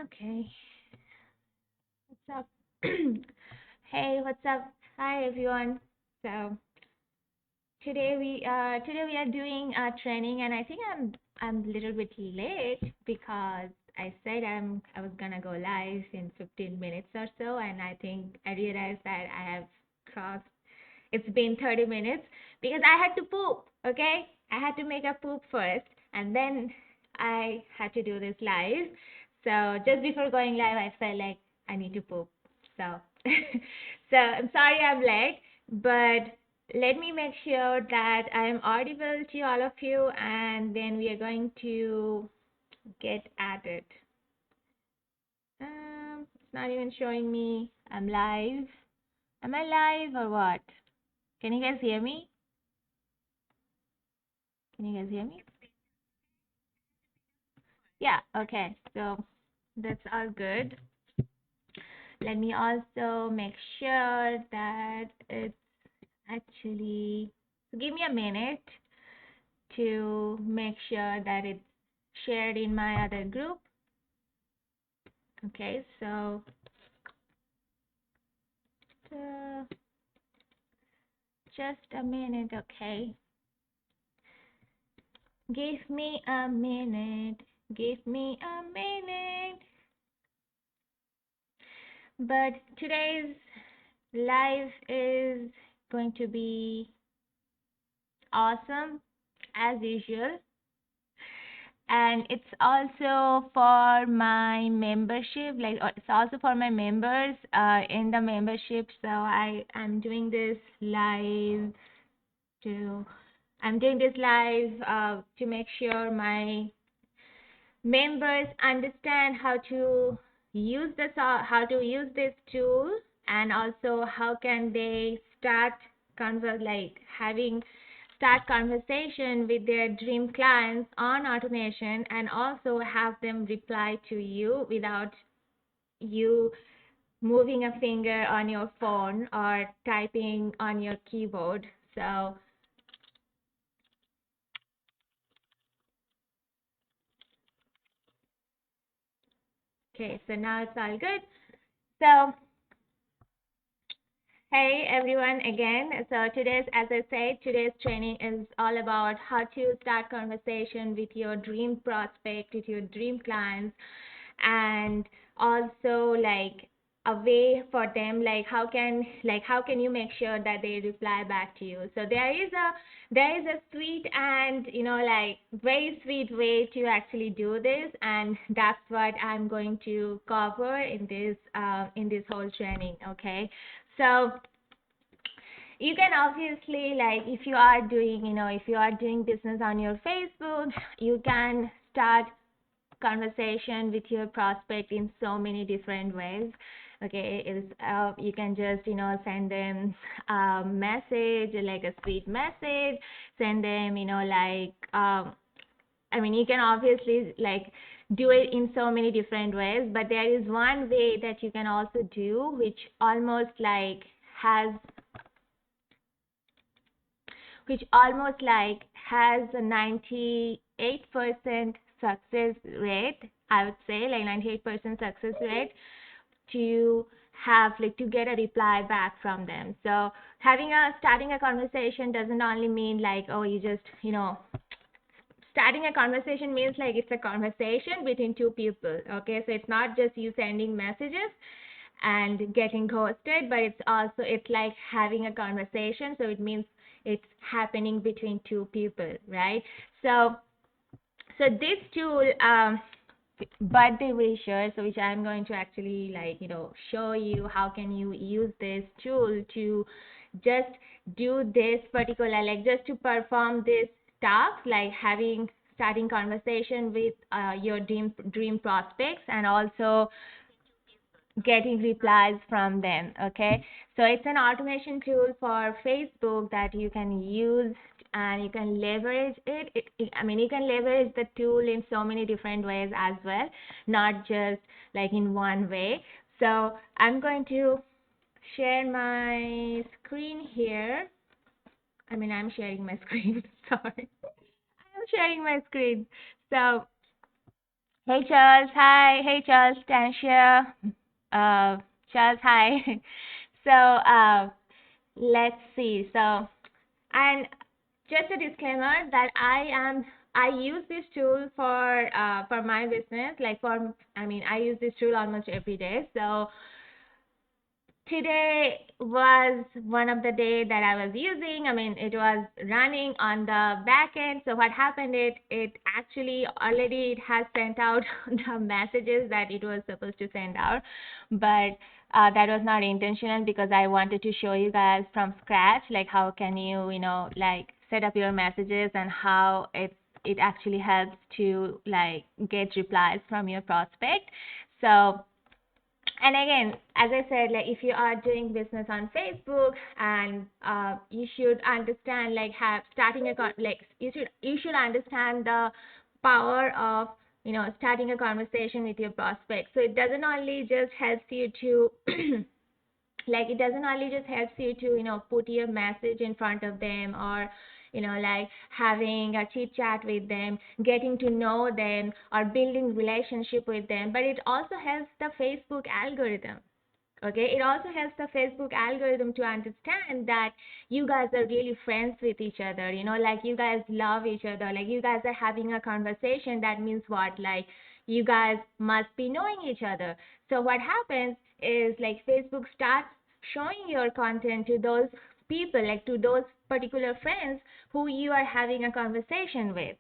Okay, what's up? Hey, what's up? Hi everyone. So today we are doing training, and I think I'm a little bit late because I said I was gonna go live in 15 minutes or so, and I think I realized that I have crossed. It's been 30 minutes because I had to poop. Okay, I had to make a poop first, and then I had to do this live. So just before going live, I felt like I need to poop. So so I'm sorry I'm late, but let me make sure that I'm audible to all of you, and then we are going to get at it. It's not even showing me I'm live. Am I live or what? Can you guys hear me? Can you guys hear me? Yeah, okay. So that's all good. Let me also make sure that it's actually, give me a minute to make sure that it's shared in my other group. Okay, so uh, just a minute, okay? Give me a minute. Give me a minute. But today's live is going to be awesome as usual. And it's also for my membership, like it's also for my members in the membership. So I'm doing this live to I'm doing this live to make sure my members understand how to use this tool, and also how can they start conversation with their dream clients on automation, and also have them reply to you without you moving a finger on your phone or typing on your keyboard. So okay, so now it's all good. So hey everyone again. So as I said, today's training is all about how to start conversation with your dream prospect, with your dream clients, and also like a way for them, how can you make sure that they reply back to you. So there is a sweet and like very sweet way to actually do this, and that's what I'm going to cover in this whole training. Okay, so you can obviously, like, if you are doing business on your Facebook, you can start conversation with your prospect in so many different ways. Okay, you can just send them a message, like a sweet message, send them I mean, you can obviously like do it in so many different ways, but there is one way that you can also do, which almost like has a 98% success rate. I would say like 98% success rate to to get a reply back from them. So starting a conversation doesn't only mean like, oh, you just starting a conversation means like it's a conversation between two people. Okay, so it's not just you sending messages and getting ghosted, but it's like having a conversation. So it means it's happening between two people, right? So this tool, birthday wisher, so which I'm going to actually show you how can you use this tool to just do this particular, like just to perform this task, like starting conversation with your dream prospects, and also getting replies from them. Okay, so it's an automation tool for Facebook that you can use, and you can leverage I mean, you can leverage the tool in so many different ways as well, not just like in one way. So I'm going to share my screen here. I mean, I'm sharing my screen. Sorry, I'm sharing my screen. So Hey Charles, hi. Hey Charles, Tanisha. Charles, hi. So let's see. So, and just a disclaimer that I use this tool for my business. I use this tool almost every day. So today was one of the day that I was using. I mean, it was running on the back end. So what happened? It actually already it has sent out the messages that it was supposed to send out, but that was not intentional because I wanted to show you guys from scratch, like how can you, like set up your messages and how it actually helps to like get replies from your prospect. So and again, as I said, like if you are doing business on Facebook, and you should understand like have starting a like you should understand the power of starting a conversation with your prospect. So it doesn't only just helps you to like it doesn't only just helps you to put your message in front of them, or like having a chit chat with them, getting to know them, or building relationship with them, but it also helps the Facebook algorithm. Okay, it also helps the Facebook algorithm to understand that you guys are really friends with each other, like you guys love each other, like you guys are having a conversation. That means what? Like you guys must be knowing each other. So what happens is like Facebook starts showing your content to those people, like to those particular friends who you are having a conversation with.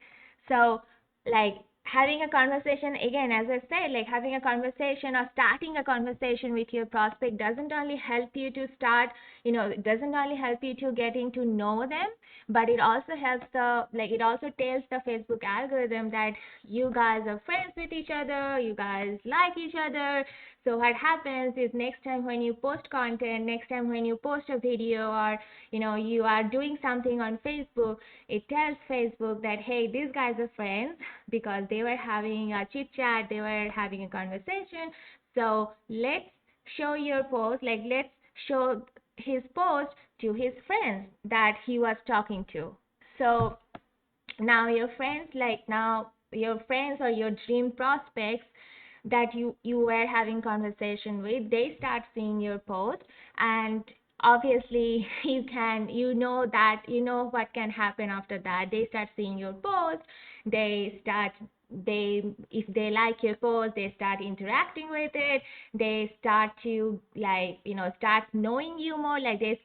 So like having a conversation, again, as I said, like having a conversation or starting a conversation with your prospect doesn't only help you to start, it doesn't only help you to getting to know them, but it also helps it also tells the Facebook algorithm that you guys are friends with each other, you guys like each other. So what happens is next time when you post content, next time when you post a video, or you are doing something on Facebook, it tells Facebook that hey, these guys are friends because they were having a chit chat, they were having a conversation. So let's show your post, like let's show his post to his friends that he was talking to. So now your friends or your dream prospects that you were having conversation with, they start seeing your post, and obviously you know what can happen after that. They start seeing your post, they if they like your post, they start interacting with it, they start to start knowing you more, like they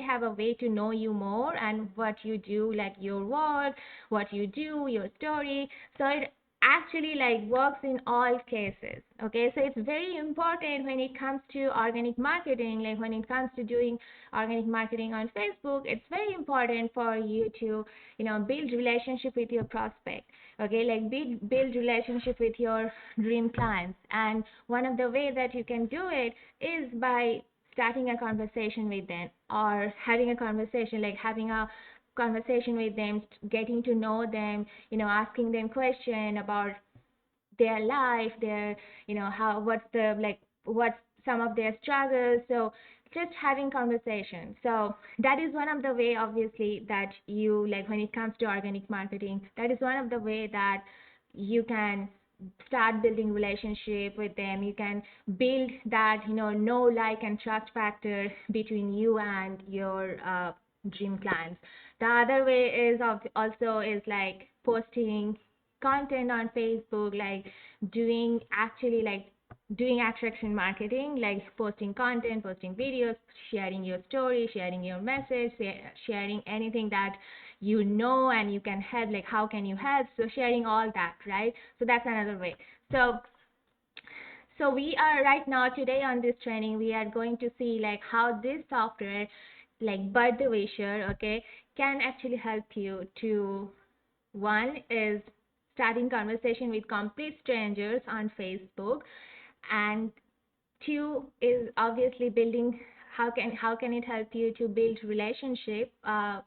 have a way to know you more and what you do, like your work, what you do, your story. So it actually like works in all cases. Okay, so it's very important when it comes to organic marketing, like when it comes to doing organic marketing on Facebook. It's very important for you to build relationship with your prospect. Okay, like build relationship with your dream clients, and one of the way that you can do it is by starting a conversation with them, or having a conversation, like having a conversation with them, getting to know them, asking them question about their life, their how what's the like what's some of their struggles. So just having conversation. So that is one of the way, obviously, that you like when it comes to organic marketing. That is one of the way that you can start building relationship with them. You can build that know, like, and trust factor between you and your dream clients. The other way is also is like posting content on Facebook, like doing actually like doing attraction marketing, like posting content, posting videos, sharing your story, sharing your message, sharing anything that and you can help, like how can you help, so sharing all that, right? So that's another way. So we are right now today on this training, we are going to see like how this software, like Bud the Wisher, okay, can actually help you to, one is starting conversation with complete strangers on Facebook, and two is obviously building, how can it help you to build relationship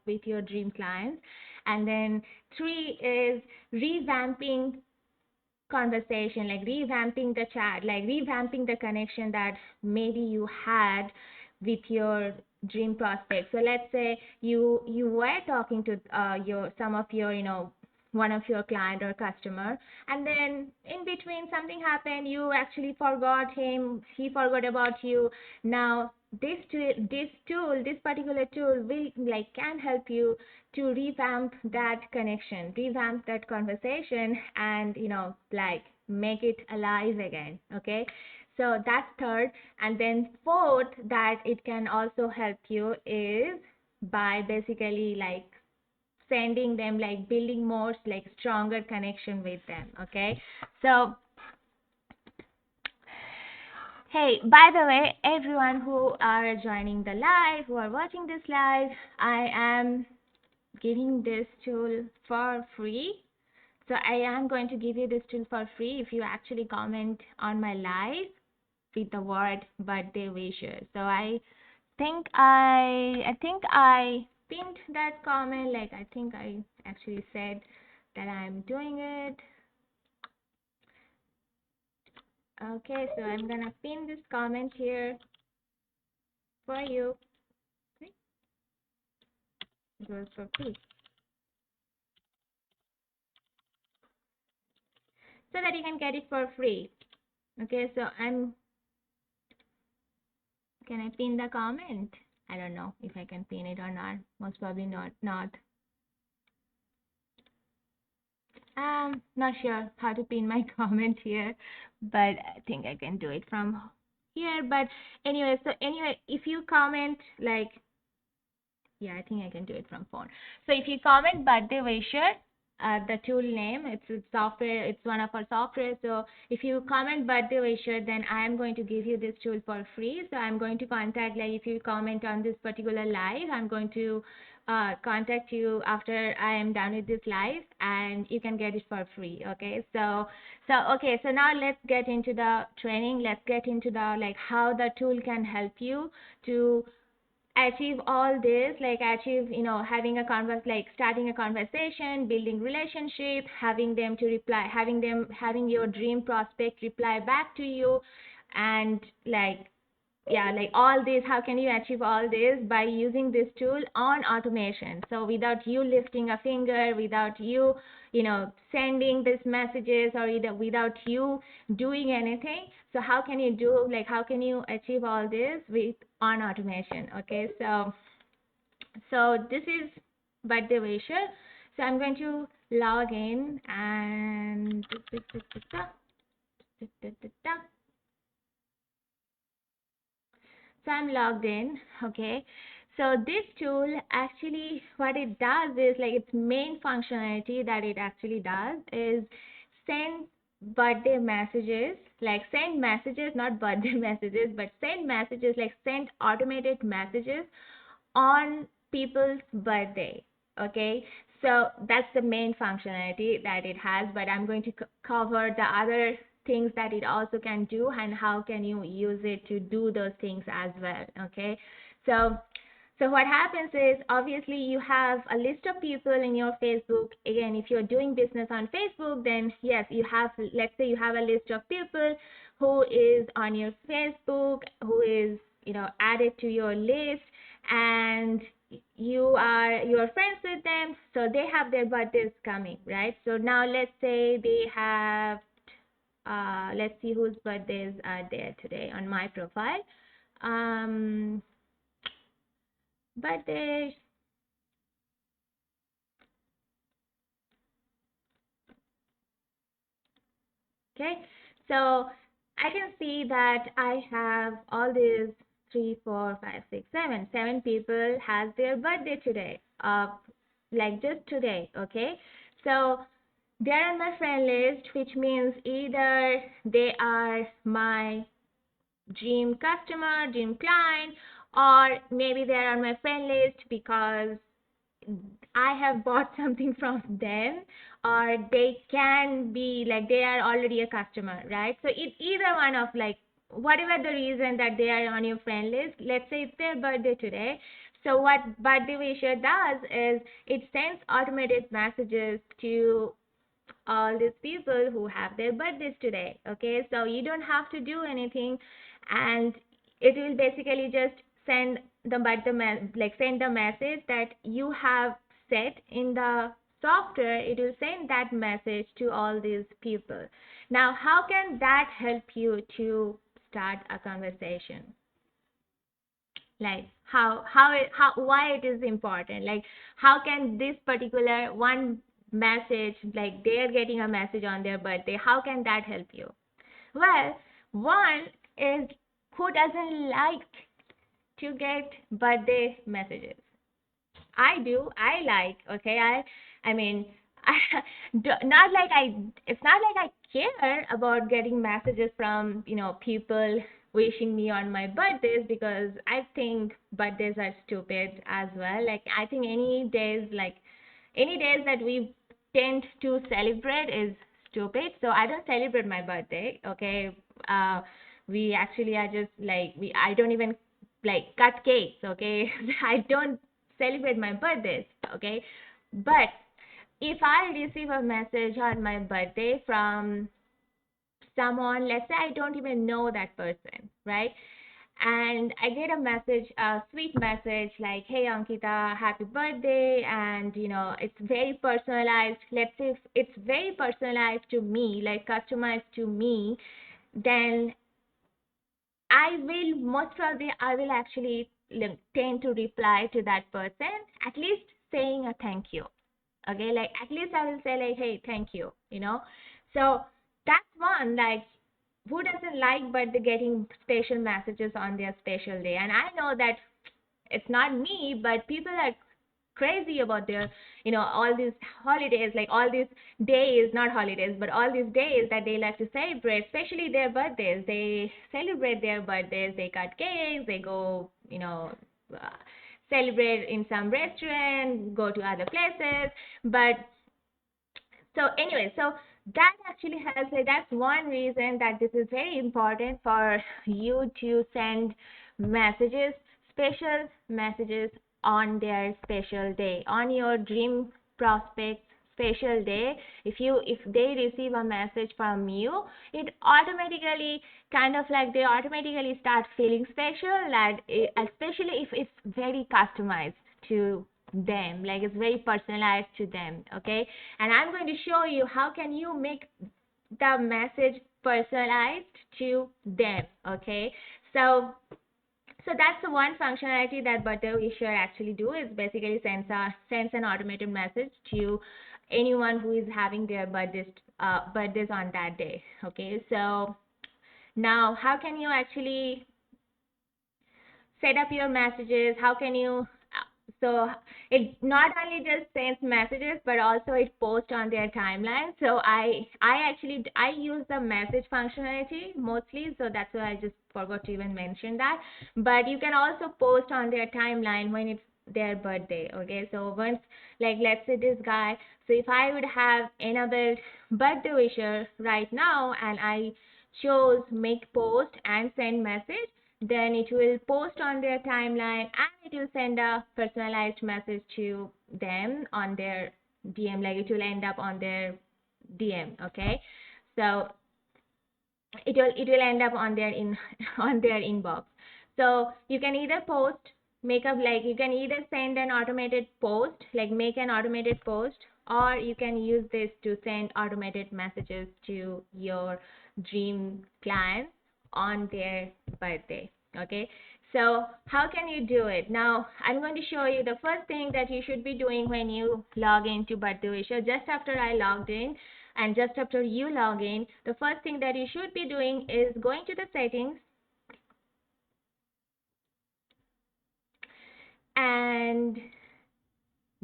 with your dream clients, and then three is revamping conversation, like revamping the chat, like revamping the connection that maybe you had with your dream prospect. So let's say you were talking to your some of your one of your client or customer, and then in between something happened, you actually forgot him, he forgot about you. Now this particular tool will like can help you to revamp that connection, revamp that conversation, and like make it alive again. Okay, so that's third. And then fourth, that it can also help you is by basically like sending them, like building more like stronger connection with them. Okay, so hey, by the way, everyone who are joining the live, who are watching this live, I am giving this tool for free. So I am going to give you this tool for free if you actually comment on my live with the word birthday wisher. So I think I pinned that comment, like I think I actually said that I'm doing it. Okay, so I'm gonna pin this comment here for you. Okay, it goes for free. So that you can get it for free. Okay, so can I pin the comment? I don't know if I can pin it or not. Most probably not. Not sure how to pin my comment here, but I think I can do it from here. But anyway, if you comment like, yeah, I think I can do it from phone. So if you comment birthday wisher, the tool name, it's a software, it's one of our software. So if you comment birthday wisher, then I am going to give you this tool for free. So I'm going to contact, like if you comment on this particular live, I'm going to contact you after I am done with this live, and you can get it for free. Okay, so now let's get into the training. Let's get into the like how the tool can help you to achieve all this, like achieve, having a converse, like starting a conversation, building relationship, having them to reply, having your dream prospect reply back to you, and like, yeah, like all this, how can you achieve all this by using this tool on automation? So without you lifting a finger, without you, sending these messages, or either without you doing anything. So how can you achieve all this with on automation? Okay, so this is birthday wisher. So I'm going to log in and so I'm logged in. Okay, so this tool actually, what it does is, like, its main functionality that it actually does is send birthday messages, like send messages, not birthday messages, but send messages, like send automated messages on people's birthday. Okay, so that's the main functionality that it has, but I'm going to cover the other things that it also can do and how can you use it to do those things as well. Okay, so what happens is, obviously you have a list of people in your Facebook. Again, if you're doing business on Facebook, then yes, you have, let's say you have a list of people who is on your Facebook, who is, added to your list, and you're friends with them, so they have their birthdays coming, right? So now let's say they have, let's see whose birthdays are there today on my profile. Birthdays. Okay, so I can see that I have all these 3, 4, 5, 6, 7 people has their birthday today, like just today. Okay, so they're on my friend list, which means either they are my dream customer, dream client, or maybe they're on my friend list because I have bought something from them, or they can be like they are already a customer, right? So it's either one of, like, whatever the reason that they are on your friend list. Let's say it's their birthday today. So what birthday wisher does is it sends automated messages to all these people who have their birthdays today. Okay, so you don't have to do anything, and it will basically just send the birthday send the message that you have set in the software, it will send that message to all these people. Now, how can that help you to start a conversation? Like why it is important? Like how can this particular one message, like they're getting a message on their birthday, how can that help you? Well, one is, who doesn't like to get birthday messages? I do. I like. Okay. I mean, I not like I. It's not like I care about getting messages from people wishing me on my birthdays, because I think birthdays are stupid as well. Like I think any days that we tend to celebrate is stupid. So I don't celebrate my birthday. Okay. Uh, we actually are just like we. I don't even like cut cakes. Okay. I don't celebrate my birthdays, okay? But if I receive a message on my birthday from someone, let's say I don't even know that person, right? And I get a message, a sweet message like, "Hey Ankita, happy birthday," and it's very personalized. Let's say if it's very personalized to me, like customized to me, then most probably, I will actually tend to reply to that person, at least saying a thank you. Okay, like at least I will say like, hey, thank you. So that's one, like, who doesn't like but the getting special messages on their special day? And I know that it's not me, but people are crazy about their, all these holidays, like all these days, not holidays, but all these days that they like to celebrate, especially their birthdays. They celebrate their birthdays, they cut cakes, they go, celebrate in some restaurant, go to other places. But so anyway, so that actually helps. Like that's one reason that this is very important for you to send messages, special messages on their special day, on your dream prospect special day. If they receive a message from you, it automatically kind of like they automatically start feeling special, and especially if it's very customized to them, like it's very personalized to them. Okay, and I'm going to show you how can you make the message personalized to them. Okay, so that's the one functionality that Butterwisher actually do, is basically sends an automated message to anyone who is having their birthdays on that day. Okay, so now how can you actually set up your messages? How can you so it not only just sends messages, but also it posts on their timeline. So I use the message functionality mostly, so that's why I just forgot to even mention that. But you can also post on their timeline when it's their birthday. Okay, so once, like, let's say this guy, so if I would have enabled birthday wisher right now and I chose make post and send message, then it will post on their timeline and it will send a personalized message to them on their DM, like it will end up on their DM. Okay, so it will end up on their on their inbox. So you can either post make up like you can either send an automated post, like make an automated post, or you can use this to send automated messages to your dream clients on their birthday. Okay, so how can you do it? Now I'm going to show you the first thing that you should be doing when you log into Birthday Wisher. Just after I logged in, and just after you log in, the first thing that you should be doing is going to the settings and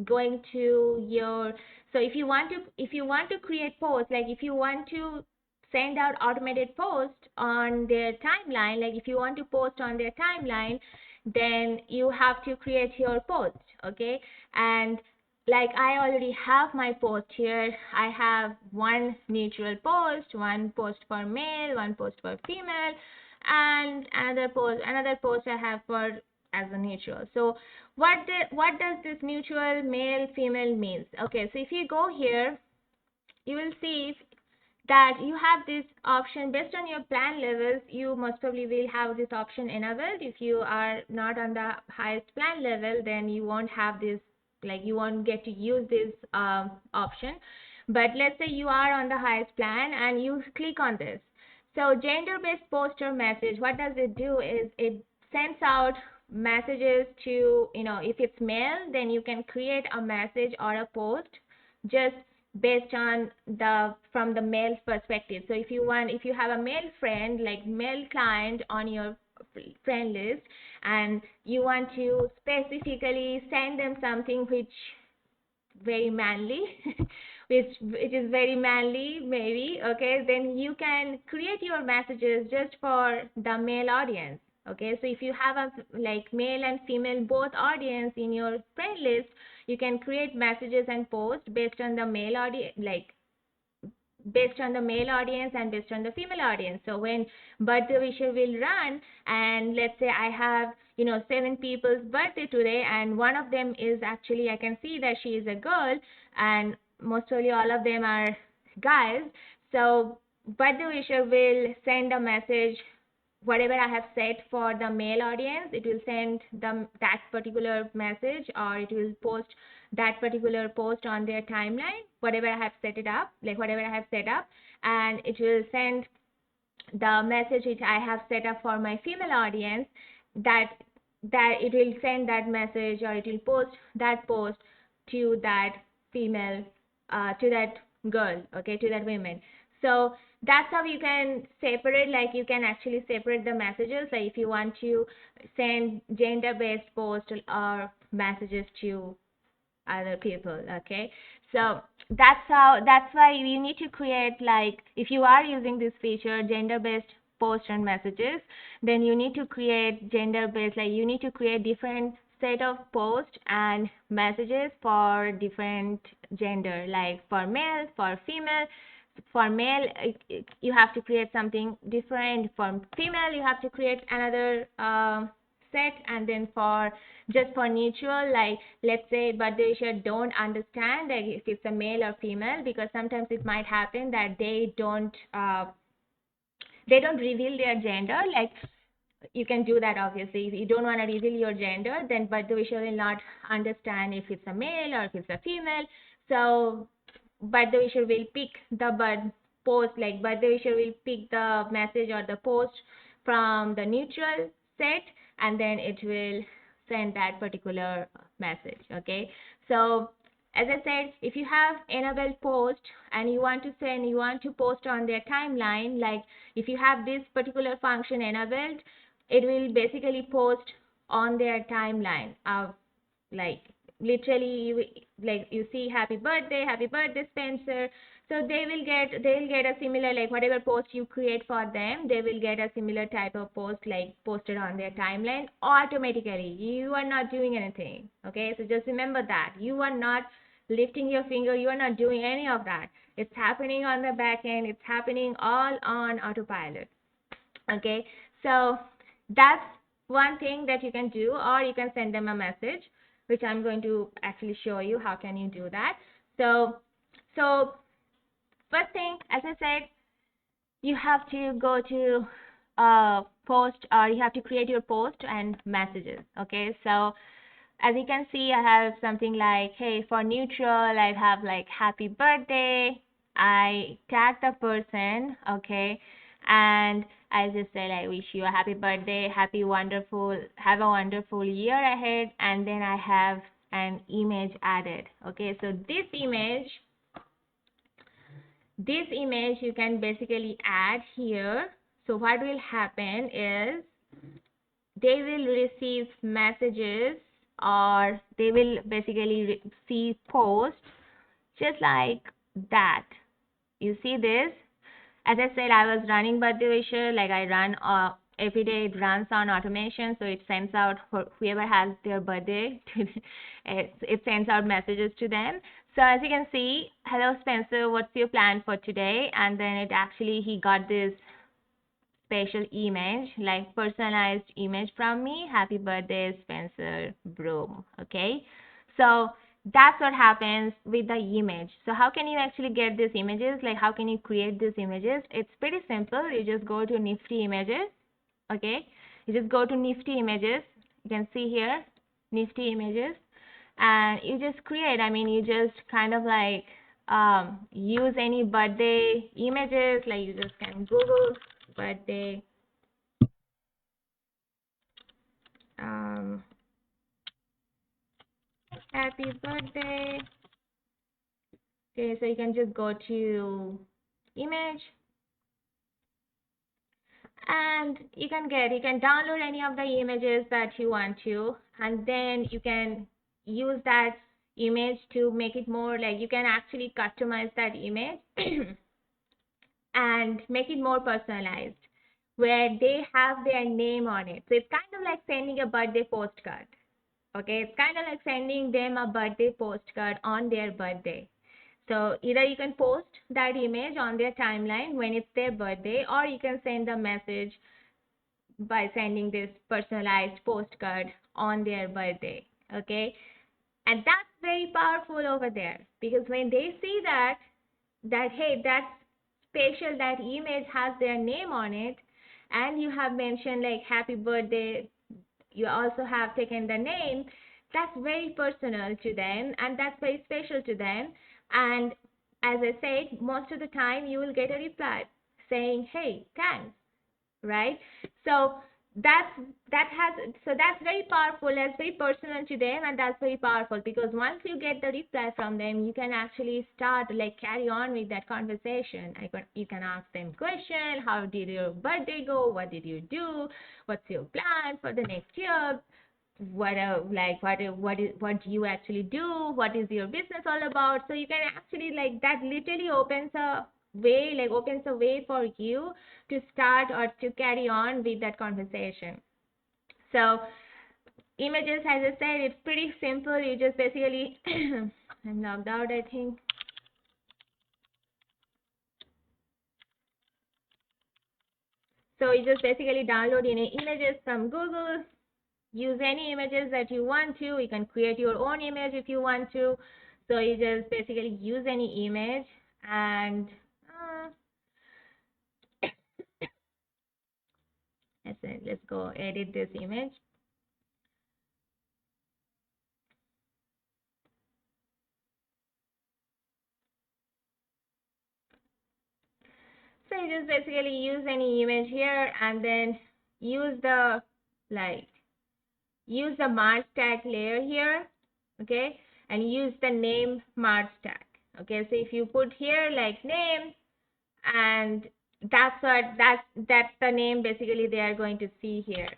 going to your, so if you want to create posts, like if you want to send out automated posts on their timeline, like if you want to post on their timeline, then you have to create your post. Okay, and like I already have my post here. I have one neutral post, one post for male, one post for female, and another post I have for as a neutral. So what does this neutral male female means? Okay, so if you go here, you will see that you have this option based on your plan levels. You most probably will have this option enabled. If you are not on the highest plan level, then you won't have this like you won't get to use this option. But let's say you are on the highest plan and you click on this. So gender-based post or message, what does it do is it sends out messages to, if it's male, then you can create a message or a post just based on from the male's perspective. So if you have a male friend, like male client on your friend list, and you want to specifically send them something which very manly, which is very manly maybe, okay, then you can create your messages just for the male audience. Okay, so if you have a like male and female both audience in your friend list, you can create messages and post based on the male audience, like based on the male audience and based on the female audience. So when birthday wisher will run, and let's say I have 7 people's birthday today, and one of them is actually, I can see that she is a girl, and mostly all of them are guys. So birthday wisher will send a message, whatever I have set for the male audience, it will send them that particular message, or it will post that particular post on their timeline, whatever I have set it up, like whatever I have set up, and it will send the message which I have set up for my female audience, that it will send that message, or it will post that post to that female, to that girl, okay, to that woman. So that's how you can separate, like you can actually separate the messages, like if you want to send gender based posts or messages to other people. Okay, so that's why you need to create, like if you are using this feature, gender based posts and messages, then you need to create gender based, like you need to create different set of posts and messages for different gender, like for male, for female. For male, you have to create something different. For female, you have to create another set. And then for just for neutral, like let's say birthday wisher don't understand like if it's a male or female, because sometimes it might happen that they don't reveal their gender. Like you can do that, obviously. If you don't want to reveal your gender, then birthday wisher will not understand if it's a male or if it's a female. So birthday wisher will pick the post, like birthday wisher will pick the message or the post from the neutral set, and then it will send that particular message. Okay, so as I said, if you have enabled post and you want to post on their timeline, like if you have this particular function enabled, it will basically post on their timeline. Like literally, like you see happy birthday Spencer. So they'll get a similar, like whatever post you create for them, they will get a similar type of post, like posted on their timeline automatically. You are not doing anything. Okay, so just remember that you are not lifting your finger, you are not doing any of that. It's happening on the back end, it's happening all on autopilot. Okay, so that's one thing that you can do. Or you can send them a message, which I'm going to actually show you how can you do that. So first thing, as I said, you have to go to post, or you have to create your post and messages. Okay, so as you can see, I have something like, hey, for neutral, I have like happy birthday. I tag the person, okay, and I just say like, wish you a happy birthday, have a wonderful year ahead, and then I have an image added. Okay, so this image you can basically add here. So what will happen is they will receive messages, or they will basically see posts just like that. You see this? As I said, I was running birthday wisher, like I run every day. It runs on automation, so it sends out whoever has their birthday it sends out messages to them. So as you can see, hello Spencer, what's your plan for today? And then he got this special image, like personalized image from me. Happy birthday, Spencer Broom. Okay, so that's what happens with the image. So how can you actually get these images? Like how can you create these images? It's pretty simple. You just go to Nifty Images. Okay, you just go to Nifty Images. You can see here Nifty Images, and you just create. I mean, you just kind of like use any birthday images, like you just can Google birthday um, happy birthday. Okay, so you can just go to image and you can download any of the images that you want to, and then you can use that image to make it more like you can actually customize that image and make it more personalized where they have their name on it. So it's kind of like sending a birthday postcard. Okay, it's kind of like sending them a birthday postcard on their birthday. So either you can post that image on their timeline when it's their birthday, or you can send a message by sending this personalized postcard on their birthday. Okay, and that's very powerful over there because when they see that hey, that spatial, that image has their name on it, and you have mentioned like happy birthday, you also have taken the name, that's very personal to them and that's very special to them. And as I said, most of the time you will get a reply saying, hey, thanks, right? So that's that's very powerful, that's very personal to them, and that's very powerful because once you get the reply from them, you can actually start like carry on with that conversation. You can ask them question, how did your birthday go, what did you do, what's your plan for the next year, what do you actually do, what is your business all about. So you can actually like that literally opens a way for you to start or to carry on with that conversation. So images, as I said, it's pretty simple. You just basically I'm logged out, I think. So you just basically download any images from Google, use any images that you want to. You can create your own image if you want to. So you just basically use any image and let's go edit this image. So you just basically use any image here and then use the like use the Mars tag layer here, okay, and use the name Mars tag. Okay, so if you put here like name, and that's the name basically they are going to see here.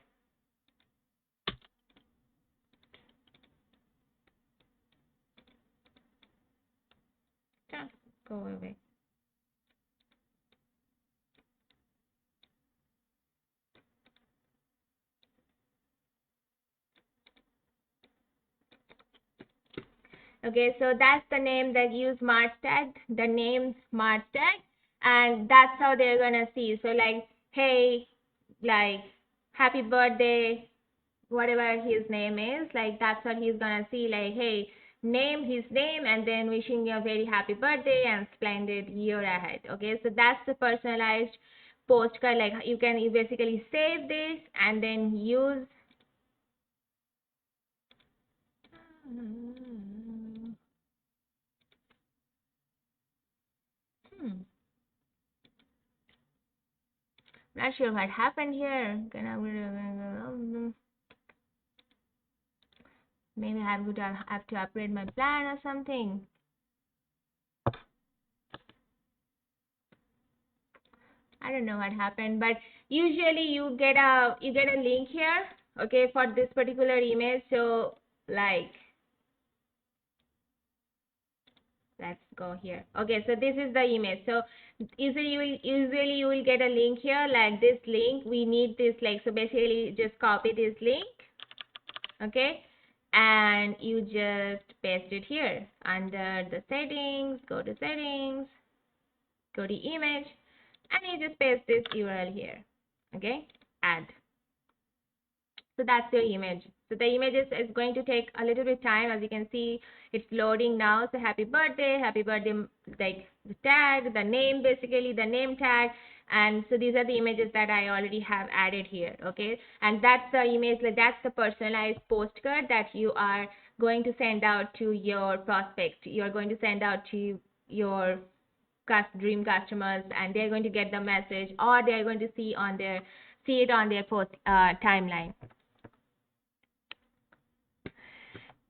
Just go away. Okay, so that's the name that use Mars tag, the name Mars tag, and that's how they're gonna see. So like, hey, like, happy birthday, whatever his name is, like that's what he's gonna see. Like, hey, name his name, and then wishing you a very happy birthday and splendid year ahead. Okay, so that's the personalized postcard. Like you basically save this and then use. Not sure what happened here. Maybe I would have to upgrade my plan or something. I don't know what happened, but usually you get a link here, okay, for this particular image. So like, let's go here. Okay, so this is the image. So usually you will get a link here, like this link. We need this, like, so basically just copy this link, okay, and you just paste it here under the settings. Go to settings, go to image, and you just paste this URL here, okay, add. So that's your image. So the image is going to take a little bit time. As you can see, it's loading now. So happy birthday, like the tag, the name, basically the name tag, And so these are the images that I already have added here, okay? And that's the image, like that's the personalized postcard that you are going to send out to your prospect. You're going to send out to your dream customers, and they're going to get the message, or they're going to see it on their post timeline.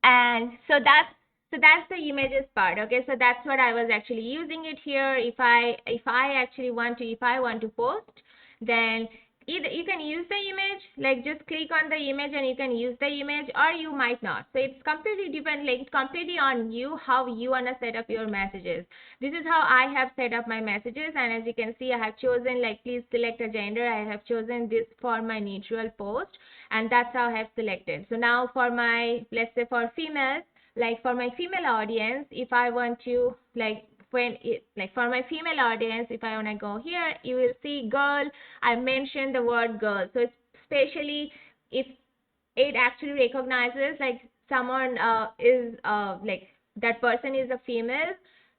And so that's the images part. Okay, so that's what I was actually using it here. If I want to post, then either you can use the image, like just click on the image and you can use the image, or you might not. So it's completely different, like it's completely on you how you want to set up your messages. This is how I have set up my messages, and as you can see, I have chosen, like, please select a gender. I have chosen this for my neutral post, and that's how I have selected. So now for my, let's say for females, like for my female audience, if I want to, like, like for my female audience, if I want to go here, you will see girl. I mentioned the word girl. So it's especially if it actually recognizes like someone is like that person is a female,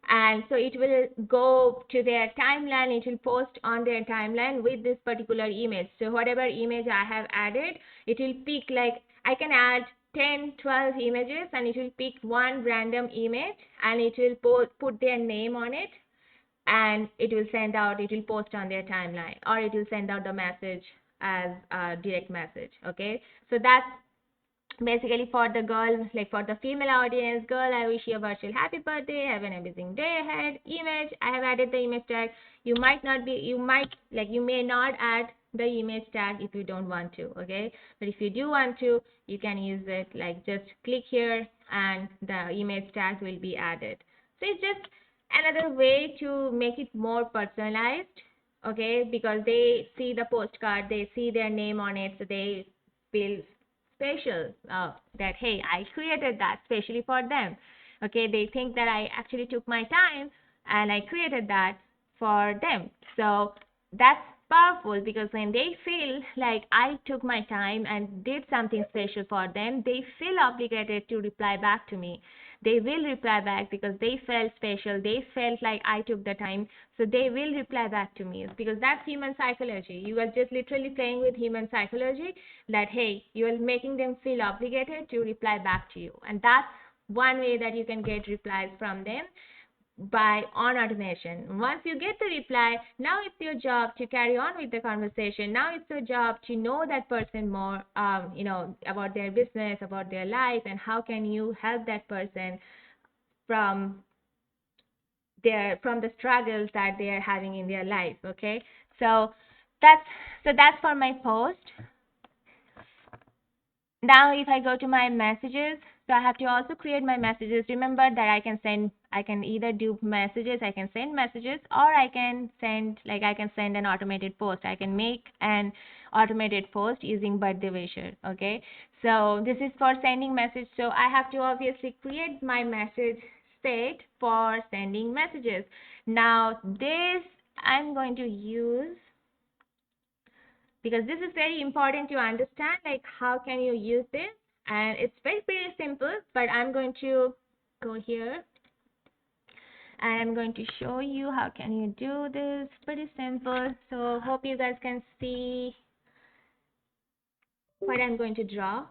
and so it will go to their timeline, it will post on their timeline with this particular image. So whatever image I have added, it will pick, like I can add 10, 12 images, and it will pick one random image, and it will put their name on it, and it will post on their timeline, or it will send out the message as a direct message. Okay, so that's basically for the girl, like for the female audience. Girl, I wish you a virtual happy birthday, have an amazing day ahead. Image, I have added the image tag. You may not add the image tag if you don't want to, okay? But if you do want to, you can use it, like just click here and the image tag will be added. So it's just another way to make it more personalized, okay? Because they see the postcard, they see their name on it, so they feel special, that hey, I created that specially for them. Okay, they think that I actually took my time and I created that for them. So that's powerful, because when they feel like I took my time and did something special for them, they feel obligated to reply back to me. They will reply back because they felt special, they felt like I took the time, so they will reply back to me, because that's human psychology. You are just literally playing with human psychology, that hey, you are making them feel obligated to reply back to you. And that's one way that you can get replies from them, by on automation. Once you get the reply, now it's your job to carry on with the conversation. Now it's your job to know that person more, about their business, about their life, and how can you help that person from the struggles that they are having in their life. Okay, so that's for my post. Now if I go to my messages, so I have to also create my messages. Remember that I can either do messages, I can send messages, or I can send an automated post. I can make an automated post using birthday wisher. Okay, so this is for sending message. So I have to obviously create my message state for sending messages. Now this I'm going to use, because this is very important to understand, like how can you use this. And it's very simple, but I'm going to go here and I'm going to show you how can you do this. Pretty simple. So hope you guys can see what I'm going to draw.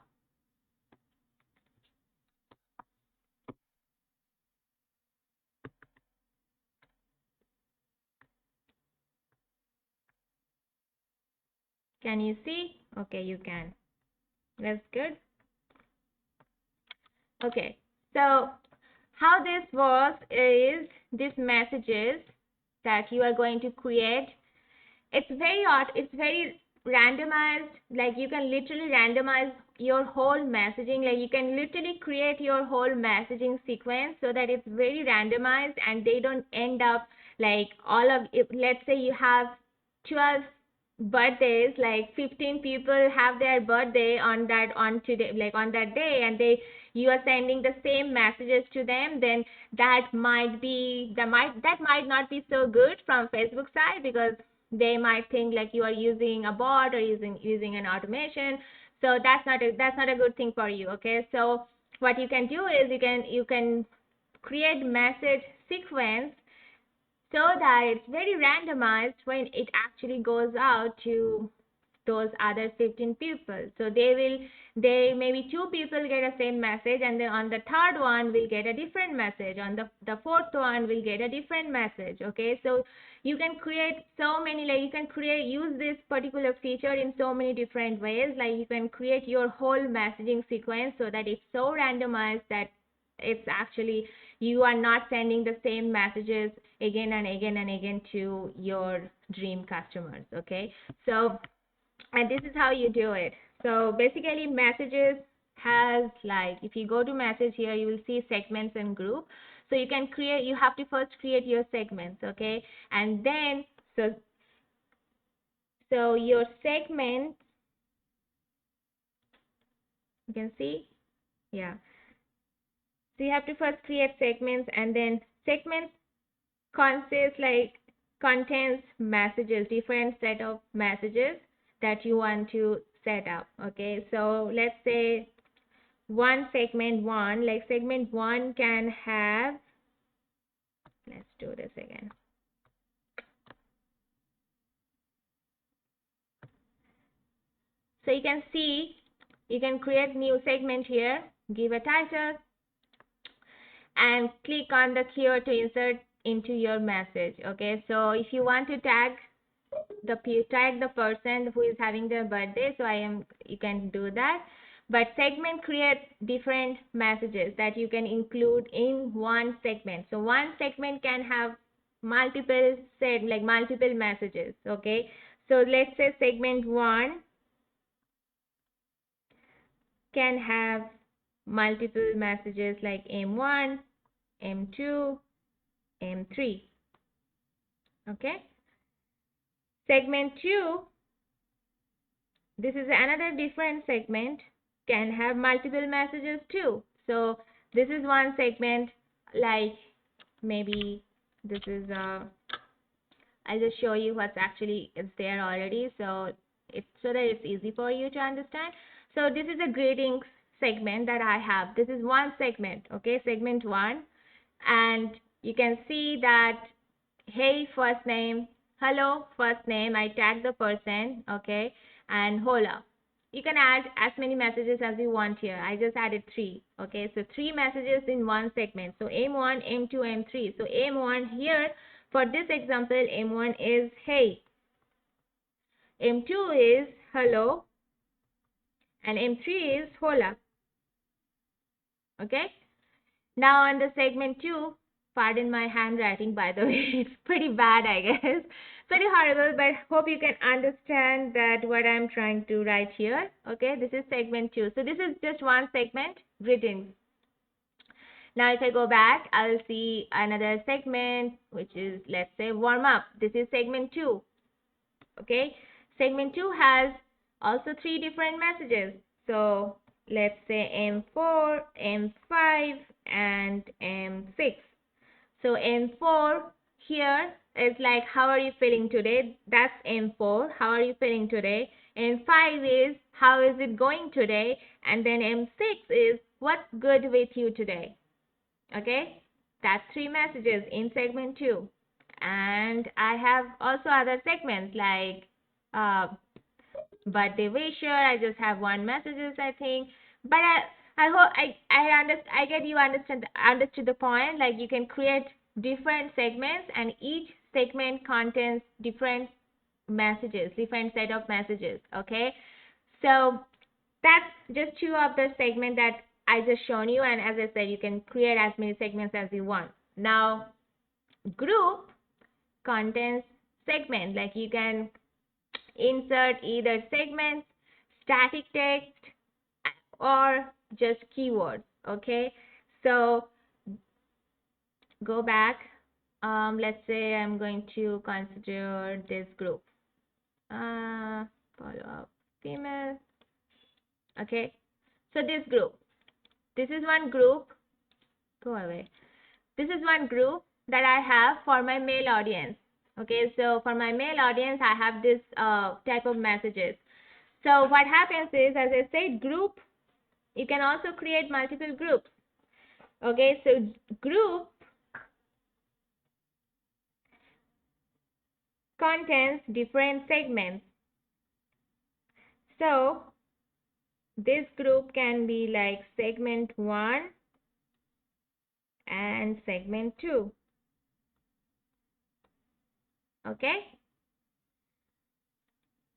Can you see? Okay, you can. That's good. Okay, so how this works is these messages that you are going to create, it's very randomized. Like you can literally randomize your whole messaging, like you can literally create your whole messaging sequence so that it's very randomized, and they don't end up like all of it. Let's say you have 12 birthdays, like 15 people have their birthday on that day, and you are sending the same messages to them, then that might not be so good from Facebook side, because they might think like you are using a bot or using an automation. So that's not a good thing for you. Okay, so what you can do is you can create message sequence so that it's very randomized when it actually goes out to those other 15 people. So they maybe two people get a same message, and then on the third one will get a different message. On the fourth one will get a different message. Okay, so you can create so many, like you can use this particular feature in so many different ways. Like you can create your whole messaging sequence so that it's so randomized that it's actually you are not sending the same messages again and again and again to your dream customers. Okay, so and this is how you do it. So basically messages has, like if you go to message here, you will see segments and group. So you have to first create your segments. Okay, and then so your segment, you can see, yeah, so you have to first create segments, and then segments contains messages, different set of messages that you want to set up. Okay, so let's say segment one can have, let's do this again. So you can see, you can create new segment here, give a title, and click on the keyword to insert into your message. Okay, so if you want to tag the person who is having their birthday, so you can do that. But segment creates different messages that you can include in one segment. So one segment can have multiple messages. Okay, so let's say segment 1 can have multiple messages like M1, M2, M3. Okay, segment 2, this is another different segment, can have multiple messages too. So this is one segment, like maybe this is I'll just show you what's actually is there already, so that it's easy for you to understand. So this is a greetings segment that I have. This is one segment. Okay, segment 1, and you can see that, hey, first name, hello, first name, I tag the person. Okay, and hola. You can add as many messages as you want here. I just added 3. Okay, so 3 messages in one segment. So M1, M2, M3. So M1 here, for this example, M1 is hey, M2 is hello, and M3 is hola. Okay, now on the segment 2, pardon my handwriting, by the way, it's pretty bad, I guess. Pretty horrible, but hope you can understand that what I'm trying to write here. Okay, this is segment 2. So this is just one segment, greetings. Now if I go back, I'll see another segment, which is, let's say, warm up. This is segment 2. Okay, segment 2 has also 3 different messages. So let's say M4, M5, and M6. So M4 here is like, how are you feeling today? That's M4. How are you feeling today? M5 is, how is it going today? And then M6 is, what's good with you today? Okay, that's 3 messages in segment 2. And I have also other segments like birthday wisher. I just have 1 messages, I think. But I hope I get you understood the point. Like you can create different segments, and each segment contains different messages, different set of messages. Okay, so that's just 2 of the segment that I just shown you, and as I said, you can create as many segments as you want. Now, group contains segment, like you can insert either segments, static text, or just keywords. Okay, so go back. Let's say I'm going to consider this group. Follow up female. Okay, so this is one group. Go away. This is one group that I have for my male audience. Okay, so for my male audience, I have this type of messages. So what happens is, as I said, group, you can also create multiple groups. Okay, so group contains different segments. So this group can be like segment 1 and segment 2. Okay?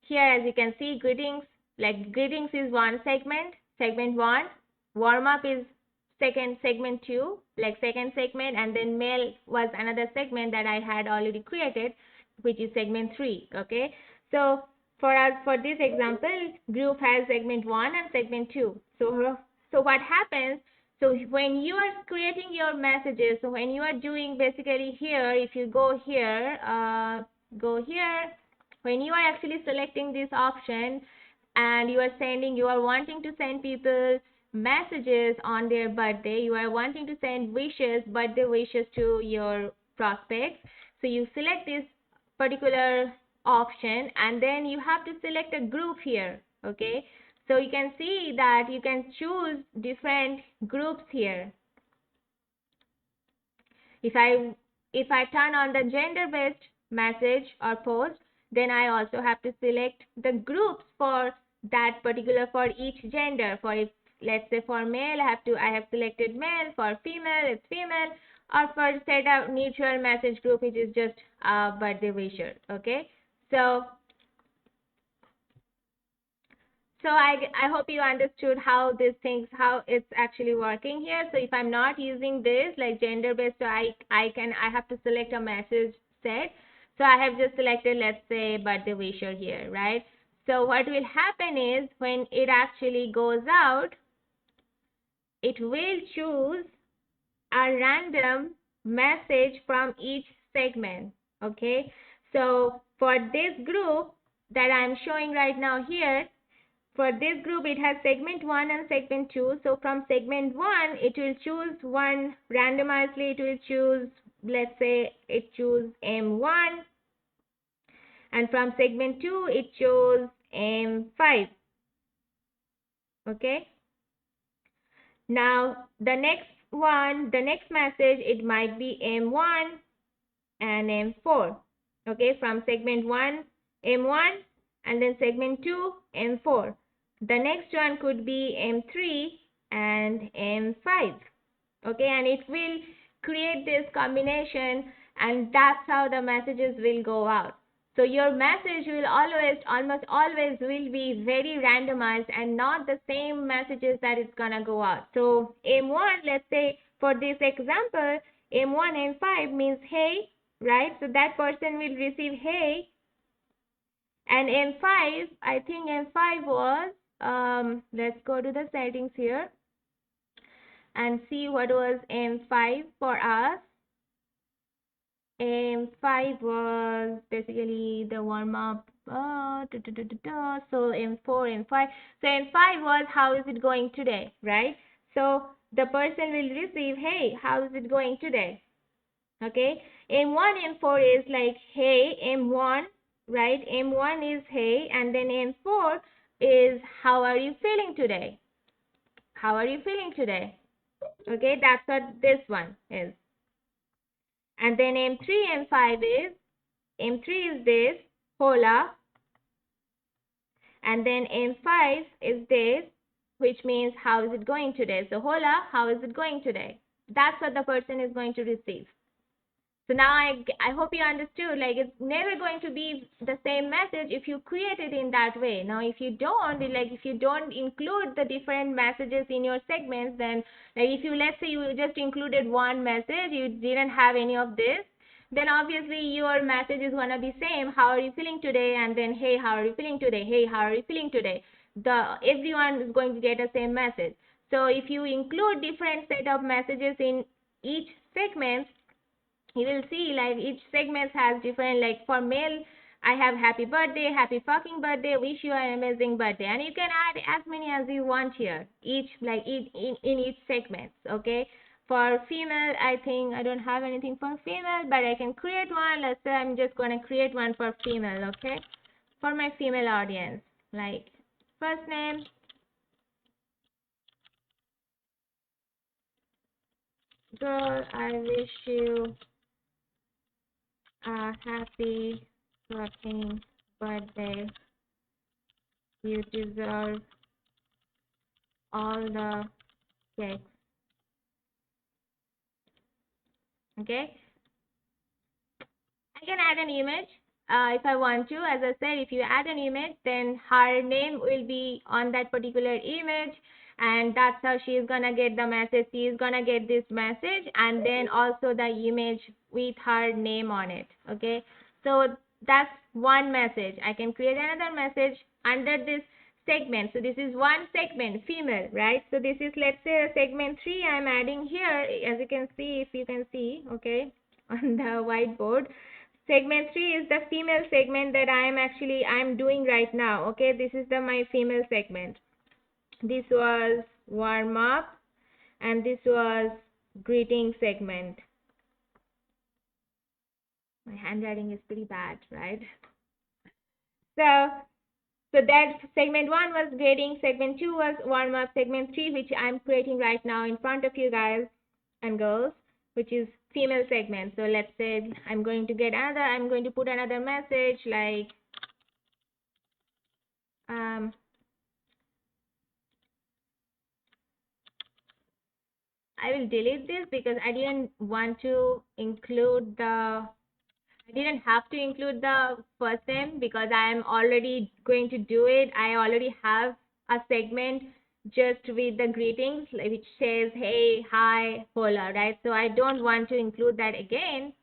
Here, as you can see, greetings, like greetings is one segment 1. Warm up is segment 2, like second segment, and then mail was another segment that I had already created, which is segment 3. Okay? So for this example, group has segment 1 and segment 2. So what happens? So when you are creating your messages, so when you are doing basically here, if you go here, when you are actually selecting this option and you are wanting to send people messages on their birthday, you are wanting to send birthday wishes to your prospects. So you select this particular option and then you have to select a group here. Okay, so you can see that you can choose different groups here. If I turn on the gender based message or post, then I also have to select the groups for that particular, for each gender. For, if let's say for male, I have selected male. For female, it's female. Or for set a neutral message group, which is just a birthday wisher. Okay, so I hope you understood how how it's actually working here. So if I'm not using this like gender based, so I have to select a message set. So I have just selected, let's say, birthday wisher here, right? So what will happen is when it actually goes out, it will choose a random message from each segment. Okay, so for this group that I'm showing right now here, for this group, it has segment 1 and segment 2. So from segment 1, it will choose one randomizedly. It will choose, let's say, it choose M1. And from segment 2, it chose M5. Okay. Now, the next message, it might be M1 and M4. Okay. From segment 1, M1, and then segment 2, M4. The next one could be M3 and M5. Okay, and it will create this combination, and that's how the messages will go out. So your message will almost always will be very randomized and not the same messages that it's gonna go out. So M1, let's say for this example, M1 and 5 means hey, right? So that person will receive hey. And M5, I think M5 was, let's go to the settings here and see what was M5 for us. M5 was basically the warm up. So M4, M5. So M5 was how is it going today, right? So the person will receive, hey, how is it going today? Okay. M1, M4 is like, hey, M1, right? M1 is hey, and then M4 is how are you feeling today? How are you feeling today? Okay, that's what this one is. And then M3, M3 is this, hola. And then M5 is this, which means how is it going today? So hola, how is it going today? That's what the person is going to receive. So now I hope you understood, like it's never going to be the same message if you create it in that way. Now if you don't, if you don't include the different messages in your segments, then like if you, let's say you just included one message, you didn't have any of this, then obviously your message is going to be same, how are you feeling today, and then hey, how are you feeling today, hey, how are you feeling today. Everyone is going to get the same message. So if you include different set of messages in each segment, you will see like each segment has different, like for male I have happy birthday, happy fucking birthday, wish you an amazing birthday, and you can add as many as you want here, each like in each segment. Okay, for female I think I don't have anything for female, but I can create one. Let's say I'm just going to create one for female. Okay, for my female audience, like first name, girl, I wish you a happy fucking birthday. You deserve all the cake. Okay. I can add an image if I want to. As I said, if you add an image, then her name will be on that particular image, and that's how she is gonna get the message. She is gonna get this message, and then also the image with her name on it. Okay, so that's one message. I can create another message under this segment. So this is one segment, female, right? So this is, let's say, a segment 3 I'm adding here, as you can see, if you can see, okay, on the whiteboard. Segment 3 is the female segment that I'm doing right now. Okay, this is the my female segment. This was warm up and this was greeting segment. My handwriting is pretty bad, right? So that segment 1 was greeting, segment 2 was warm up, segment 3, which I'm creating right now in front of you guys and girls, which is female segment. So let's say I'm going to put another message like I will delete this because I didn't have to include the first name because I am already going to do it. I already have a segment just with the greetings which says hey, hi, hola, right? So I don't want to include that again.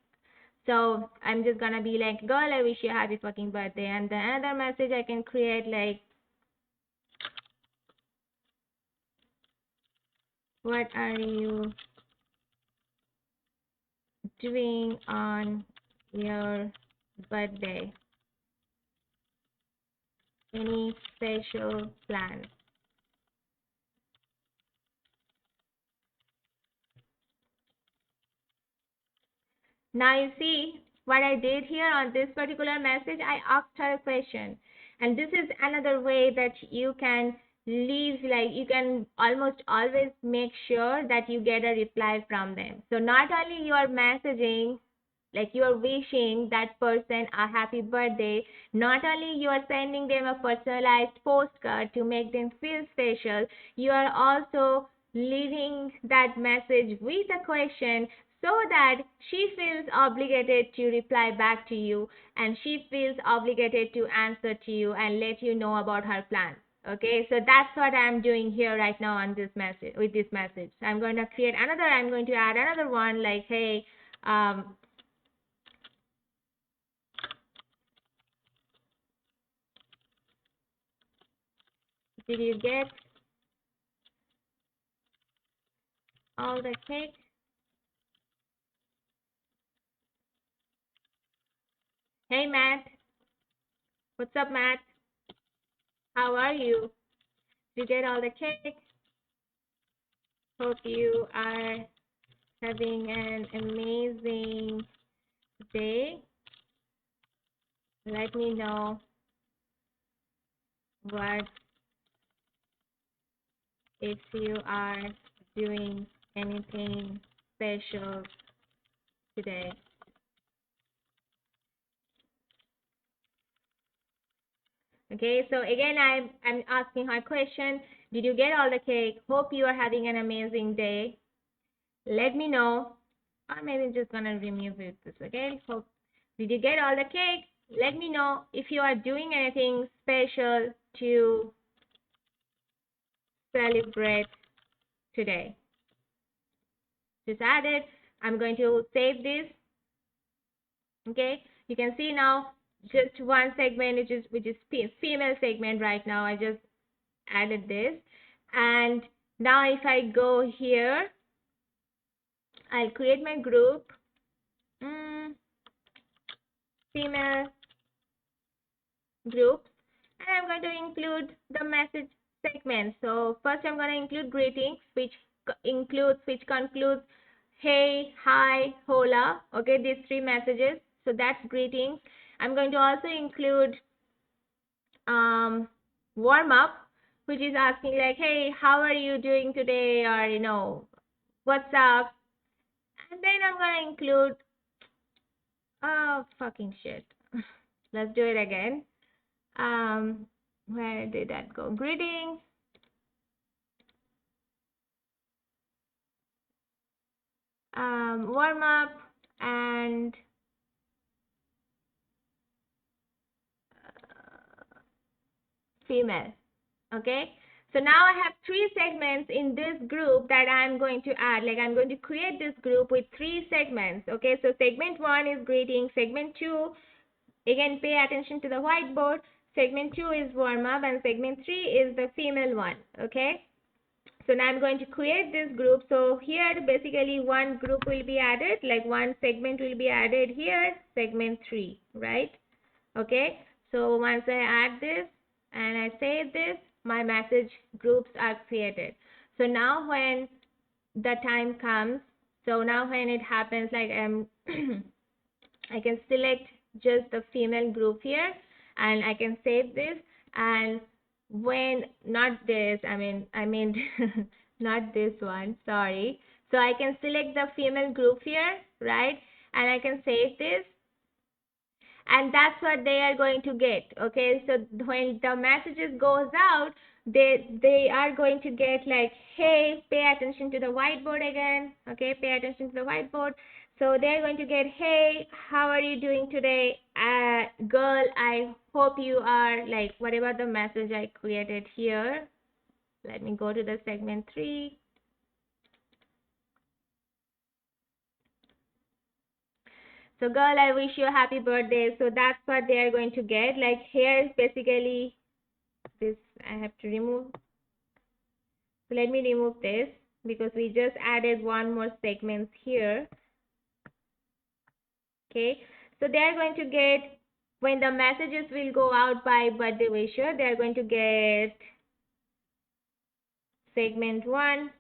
So I'm just gonna be like, girl, I wish you a happy fucking birthday. And the another message I can create like, what are you doing on your birthday? Any special plans? Now you see what I did here on this particular message. I asked her a question, and this is another way that you can leave, like you can almost always make sure that you get a reply from them. So not only you are messaging, like you are wishing that person a happy birthday, not only you are sending them a personalized postcard to make them feel special, you are also leaving that message with a question so that she feels obligated to reply back to you, and she feels obligated to answer to you and let you know about her plans. Okay, so that's what I'm doing here right now on this message, with this message. I'm going to add another one like, hey, did you get all the cake? Hey Matt, what's up Matt? How are you? Did you get all the cake? Hope you are having an amazing day. Let me know what if you are doing anything special today. Okay, so again, I'm asking her question. Did you get all the cake? Hope you are having an amazing day. Let me know. Or maybe I'm just gonna remove it this, okay? Hope, did you get all the cake? Let me know if you are doing anything special to celebrate today. Just add it. I'm going to save this. Okay, you can see now just one segment, which is female segment right now. I just added this, and now if I go here, I'll create my group. Female group, and I'm going to include the message segment. So first I'm going to include greetings, which concludes hey, hi, hola. Okay, these three messages. So that's greetings. I'm going to also include warm up, which is asking like, hey, how are you doing today, or what's up. And then I'm going to include fucking shit. Let's do it again. Where did that go? Greetings. Warm up and female. Okay. So now I have three segments in this group that I'm going to add. Like I'm going to create this group with three segments. Okay. So segment 1 is greeting. Segment 2, again, pay attention to the whiteboard. Segment 2 is warm up, and segment 3 is the female one. Okay. So now I'm going to create this group. So here basically one group will be added, like one segment will be added here, segment 3, right? Okay. So once I add this and I save this, my message groups are created. So now when the time comes, so now when it happens, like I can select just the female group here and I can save this, and when not this, I mean not this one, sorry. So I can select the female group here, right? And I can save this, and that's what they are going to get. Okay, so when the messages goes out, they are going to get like, hey, pay attention to the whiteboard again. Okay, pay attention to the whiteboard. So they're going to get, hey, how are you doing today, girl? I hope you are, like, whatever the message I created here. Let me go to the segment 3. So girl, I wish you a happy birthday. So that's what they are going to get. Like here is basically this. I have to remove. So let me remove this because we just added one more segment here. Okay. So they are going to get, when the messages will go out by birthday wisher, they are going to get segment 1.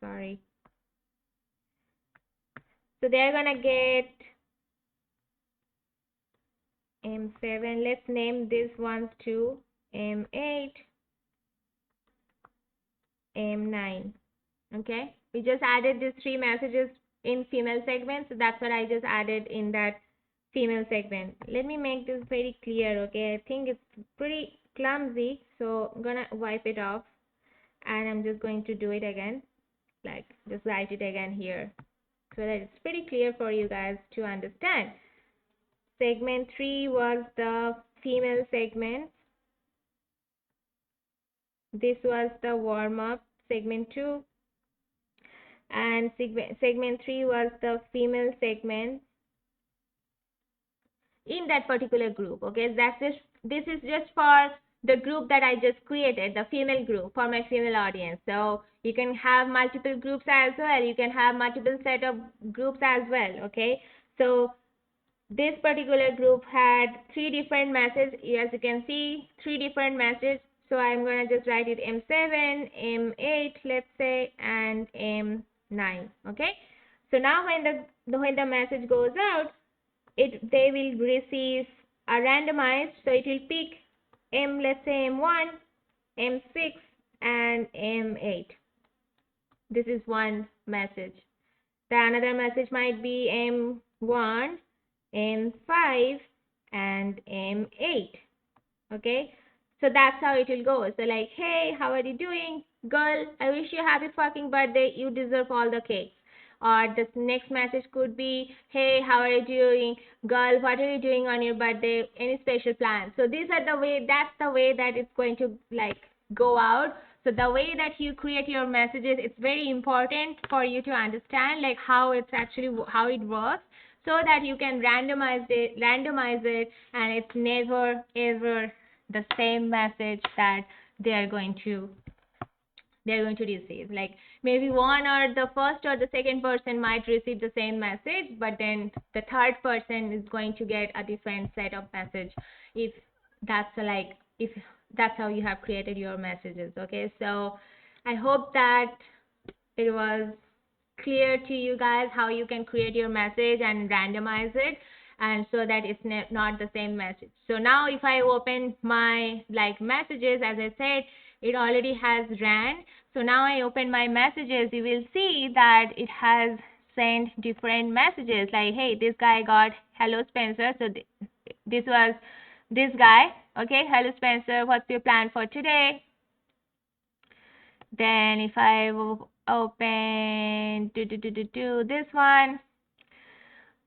Sorry. So they're gonna get M7. Let's name this one to M8, M9. Okay, we just added these three messages in female segment, so that's what I just added in that female segment. Let me make this very clear. Okay, I think it's pretty clumsy, so I'm gonna wipe it off and I'm just going to do it again, like just write it again here so that it's pretty clear for you guys to understand. Segment 3 was the female segment. This was the warm-up, segment 2. And segment 3 was the female segment in that particular group. Okay, this is just for the group that I just created, the female group, for my female audience. So you can have multiple groups as well. You can have multiple set of groups as well. Okay, so this particular group had 3 different messages. As you can see, 3 different messages. So I'm going to just write it M7, M8, let's say, and M9. Okay. So now when the message goes out, they will receive a randomized. So it will pick let's say M1, M6, and M8. This is one message. The another message might be M1, M5, and M8. Okay, so that's how it will go. So like, hey, how are you doing, girl? I wish you a happy fucking birthday. You deserve all the cake. Or the next message could be, hey, how are you doing, girl? What are you doing on your birthday? Any special plans? So these are the way. That's the way that it's going to like go out. So the way that you create your messages, it's very important for you to understand like how it works, so that you can randomize it, and it's never ever the same message that they're going to receive. Like maybe one or the first or the second person might receive the same message, but then the third person is going to get a different set of message if that's how you have created your messages. Okay, so I hope that it was clear to you guys how you can create your message and randomize it, and so that it's not the same message. So now if I open my like messages, as I said, it already has ran. So now I open my messages, you will see that it has send different messages like, hey, this guy got hello Spencer. So this was this guy. Okay, hello Spencer, what's your plan for today? Then if I open this one,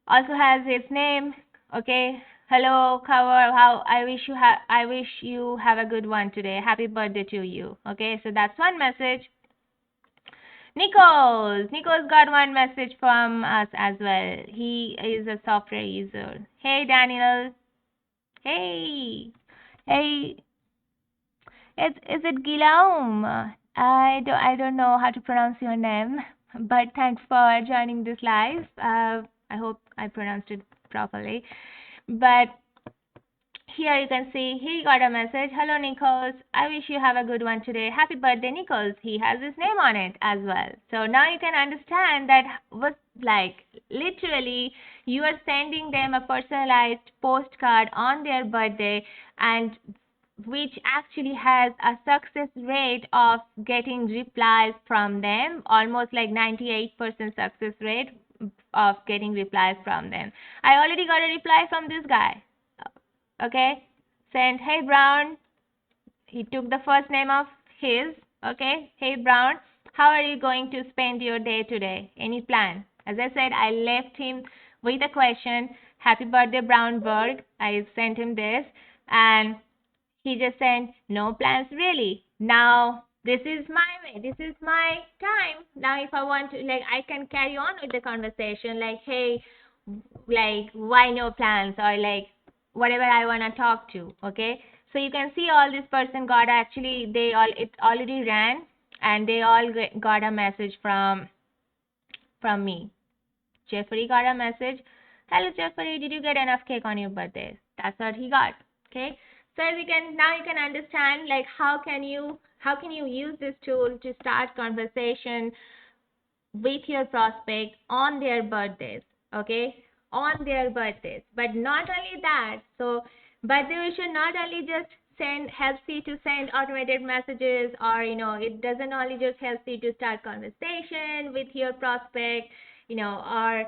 also has its name. Okay, hello cover, how I wish you have a good one today. Happy birthday to you. Okay, so that's one message. Nichols got one message from us as well. He is a software user. Hey Daniel. Hey, is it Guillaume? I don't know how to pronounce your name, but thanks for joining this live. I hope I pronounced it properly. But here you can see he got a message. Hello Nichols, I wish you have a good one today. Happy birthday Nichols. He has his name on it as well. So now you can understand that was like literally you are sending them a personalized postcard on their birthday, and which actually has a success rate of getting replies from them, almost like 98% success rate of getting replies from them. I already got a reply from this guy. Okay, sent, hey Brown. He took the first name of his. Okay, hey Brown, how are you going to spend your day today? Any plan? As I said, I left him with a question. Happy birthday, Brownberg. I sent him this, and he just said, no plans really. Now, this is my way. This is my time. Now, if I want to, like, I can carry on with the conversation, like, hey, like, why no plans? Or, like, whatever I want to talk to. Okay. So, you can see all this person got actually, it already ran, and they all got a message from me. Jeffrey got a message. Hello, Jeffrey. Did you get enough cake on your birthday? That's what he got. Okay. So you can understand like how can you use this tool to start conversation with your prospect on their birthdays. Okay, on their birthdays. But not only that. So birthday wisher not only just helps you to send automated messages, or it doesn't only just help you to start conversation with your prospect, or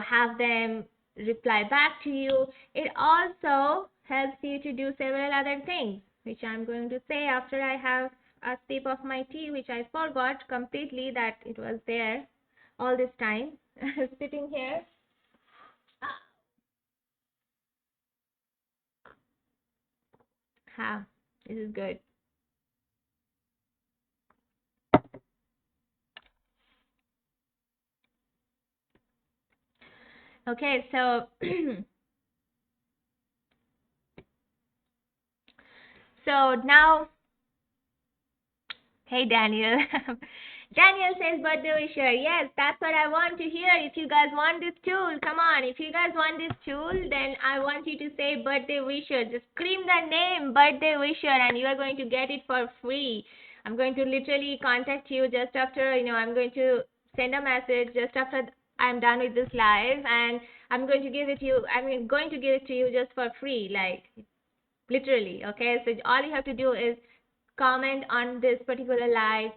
have them reply back to you. It also helps you to do several other things, which I'm going to say after I have a sip of my tea, which I forgot completely that it was there all this time sitting here. This is good. Okay, so so now, hey Daniel. Daniel says birthday wisher. Yes, that's what I want to hear. If you guys want this tool, come on. If you guys want this tool, then I want you to say birthday wisher. Just scream the name birthday wisher, and you are going to get it for free. I'm going to literally contact you just after, I'm going to send a message just after I'm done with this live, and I'm going to give it to you. I'm going to give it to you just for free, like literally. Okay, so all you have to do is comment on this particular live.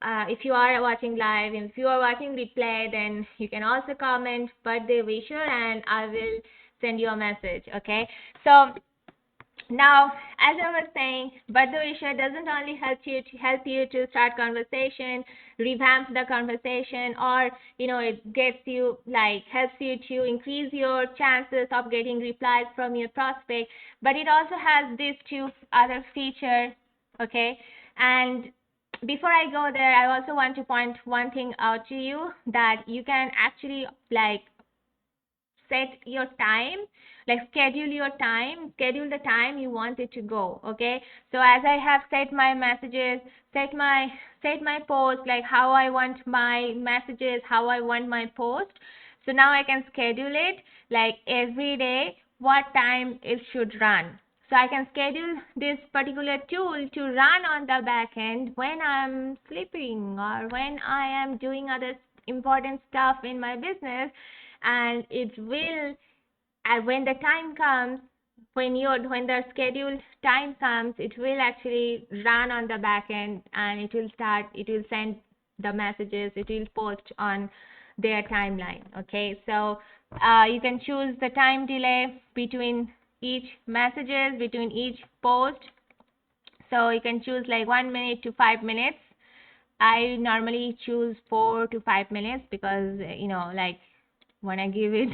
If you are watching live, if you are watching replay, then you can also comment birthday wisher, and I will send you a message. Okay, so now, as I was saying, birthday wisher doesn't only help you to start conversation, revamp the conversation, or it gets you helps you to increase your chances of getting replies from your prospect, but it also has these two other features. Okay, and before I go there, I also want to point one thing out to you, that you can actually set your time, schedule the time you want it to go. Okay, so as I have set my messages, set my post, like how I want my messages, how I want my post. So now I can schedule it like every day what time it should run. So I can schedule this particular tool to run on the back end when I'm sleeping or when I am doing other important stuff in my business, and it will, and when the time comes, when the scheduled time comes, it will actually run on the back end, and it will send the messages, it will post on their timeline. Okay, so you can choose the time delay between each messages, between each post. So you can choose like 1 minute to 5 minutes. I normally choose 4 to 5 minutes because like when I give it,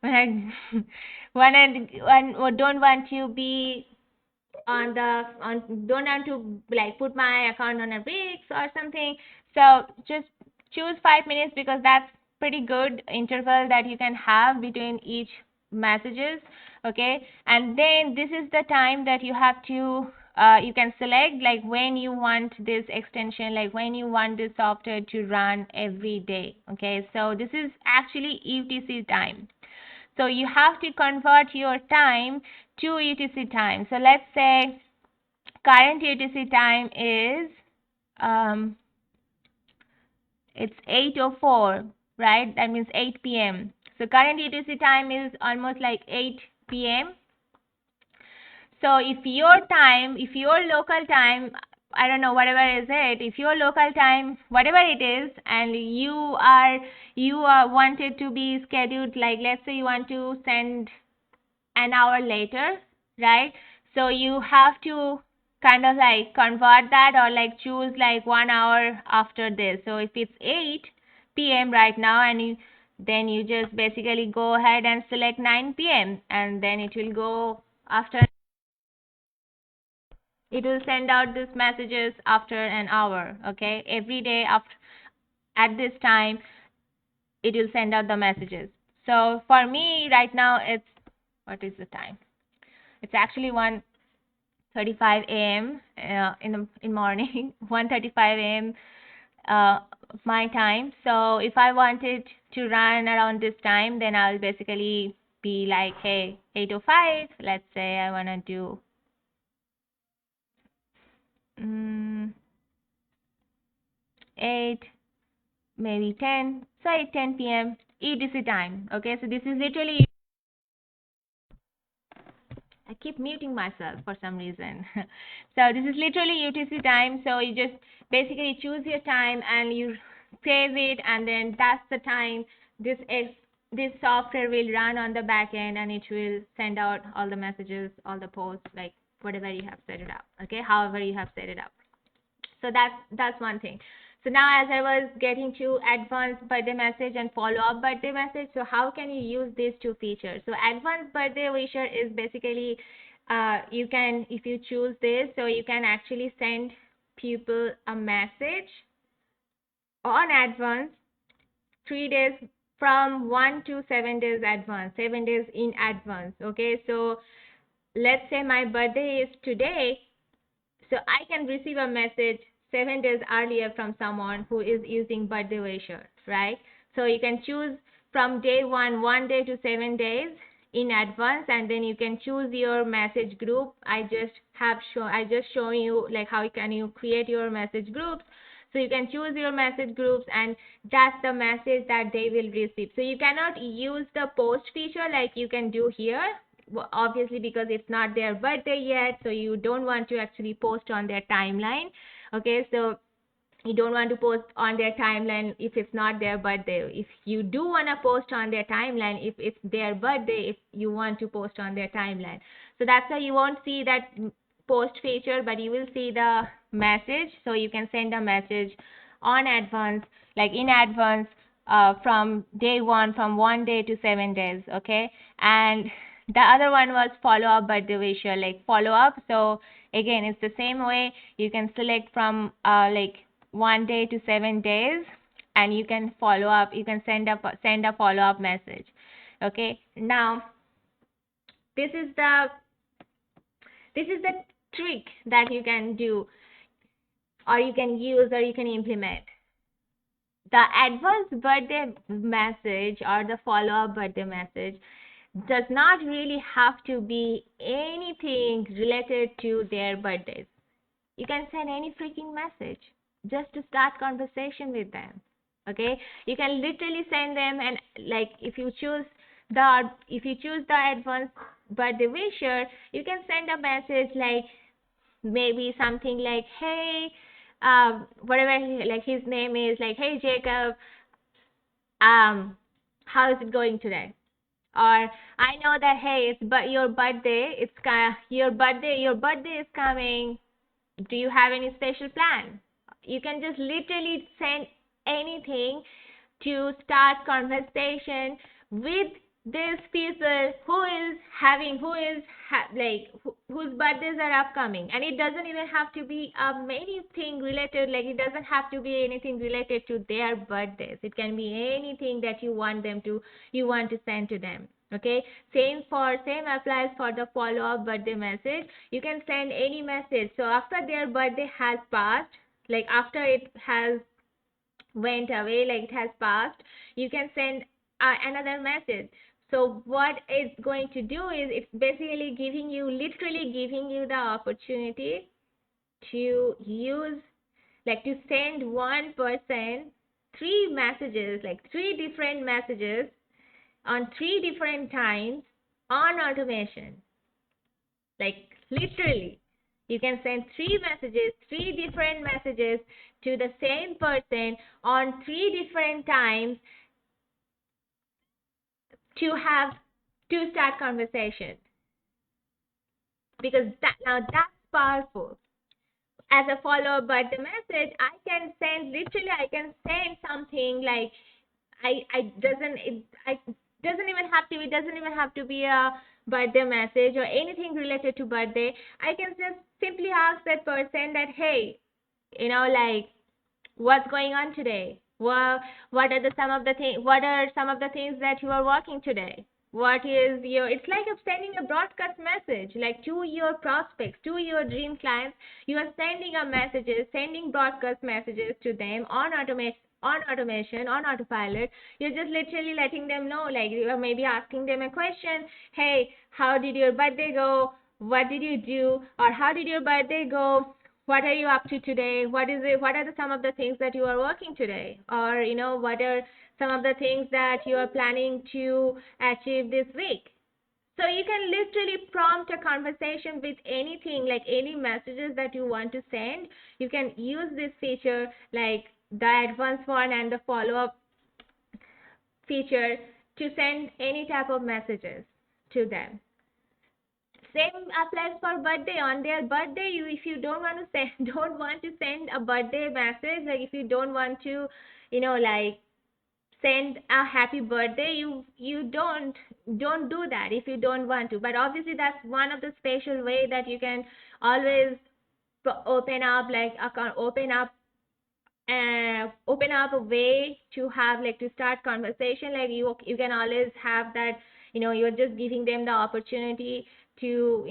when I when I don't want to be don't want to like put my account on a week or something. So just choose 5 minutes because that's pretty good interval that you can have between each messages. Okay, and then this is the time that you have to you can select like when you want this extension, like when you want this software to run every day. Okay, so this is actually UTC time. So you have to convert your time to UTC time. So let's say current UTC time is it's 8:04, right? That means 8 p.m. So current UTC time is almost like 8 p.m. So if your time, if your local time, I don't know, whatever is it, if your local time, whatever it is, and you are wanted to be scheduled, like let's say you want to send an hour later, right? So you have to kind of like convert that or like choose like 1 hour after this. So if it's 8 p.m. right now and then you just basically go ahead and select 9 p.m. and then it will go after, it will send out these messages after an hour. Okay, every day after at this time it will send out the messages. So for me right now it's, what is the time? It's actually 1:35 a.m. In morning, 1:35 a.m. My time. So if I wanted to run around this time, then I'll basically be like, hey, 8:05. Let's say I wanna do 8, maybe 10. Say 10 p.m. EDC time. Okay, so this is literally, I keep muting myself for some reason. So this is literally UTC time. So you just basically choose your time and you save it, and then that's the time this software will run on the back end, and it will send out all the messages, all the posts, like whatever you have set it up. Okay, however you have set it up. So that's one thing. So now as I was getting to advanced birthday message and follow-up birthday message, so how can you use these two features? So advanced birthday wisher is basically you can, if you choose this, so you can actually send people a message on advance 3 days, from 1 to 7 days advance, 7 days in advance. Okay, so let's say my birthday is today, so I can receive a message 7 days earlier from someone who is using birthday wisher, right? So you can choose from day 1 day to 7 days in advance, and then you can choose your message group. I just show you like how can you create your message groups. So you can choose your message groups, and that's the message that they will receive. So you cannot use the post feature like you can do here, obviously, because it's not their birthday yet, so you don't want to actually post on their timeline. Okay, so you don't want to post on their timeline if it's not their birthday. If you do want to post on their timeline, if it's their birthday, if you want to post on their timeline. So that's why you won't see that post feature, but you will see the message. So you can send a message on advance, like in advance, from day one, from 1 day to 7 days. Okay, and the other one was follow up birthday wisher, like follow up. So again, it's the same way. You can select from like 1 day to 7 days, and you can follow up. You can send a follow up message. Okay, now this is the trick that you can do, or you can use, or you can implement. The advanced birthday message or the follow up birthday message does not really have to be anything related to their birthdays. You can send any freaking message just to start conversation with them. Okay, you can literally send them, and like if you choose the advanced birthday wisher, you can send a message like maybe something like, hey, whatever, like his name is, like, hey Jacob, how is it going today? Or I know that, hey, it's but your birthday. It's your birthday. Your birthday is coming. Do you have any special plan? You can just literally send anything to start conversation with these people whose birthdays are upcoming. And it doesn't even have to be anything related, like it doesn't have to be anything related to their birthdays. It can be anything that you want to send to them. Okay, same applies for the follow up birthday message. You can send any message. So after their birthday has passed, like after it has went away, like it has passed, you can send another message. So what it's going to do is it's basically literally giving you the opportunity to use, like to send one person three messages, like three different messages on three different times on automation. Like literally, you can send three different messages to the same person on three different times to start conversation. Because that's powerful. As a follow-up but the message, I can send something like I doesn't it I doesn't even have to it doesn't even have to be a birthday message or anything related to birthday. I can just simply ask that person that, hey, like, what's going on today? What are some of the things that you are working today? What is your It's like you're sending a broadcast message, like to your prospects, to your dream clients. You are sending broadcast messages to them on autopilot. You're just literally letting them know, like you are maybe asking them a question. Hey, how did your birthday go? What did you do? Or how did your birthday go? What are you up to today? What are some of the things that you are working today? Or what are some of the things that you are planning to achieve this week? So you can literally prompt a conversation with anything, like any messages that you want to send. You can use this feature, like the advanced one and the follow up feature, to send any type of messages to them. Same applies for birthday. On their birthday, if you don't want to send don't want to send a birthday message, like if you don't want to, like send a happy birthday, you don't do that if you don't want to. But obviously that's one of the special way that you can always open up, like open up a way to have, like, to start conversation. Like you can always have that, you're just giving them the opportunity to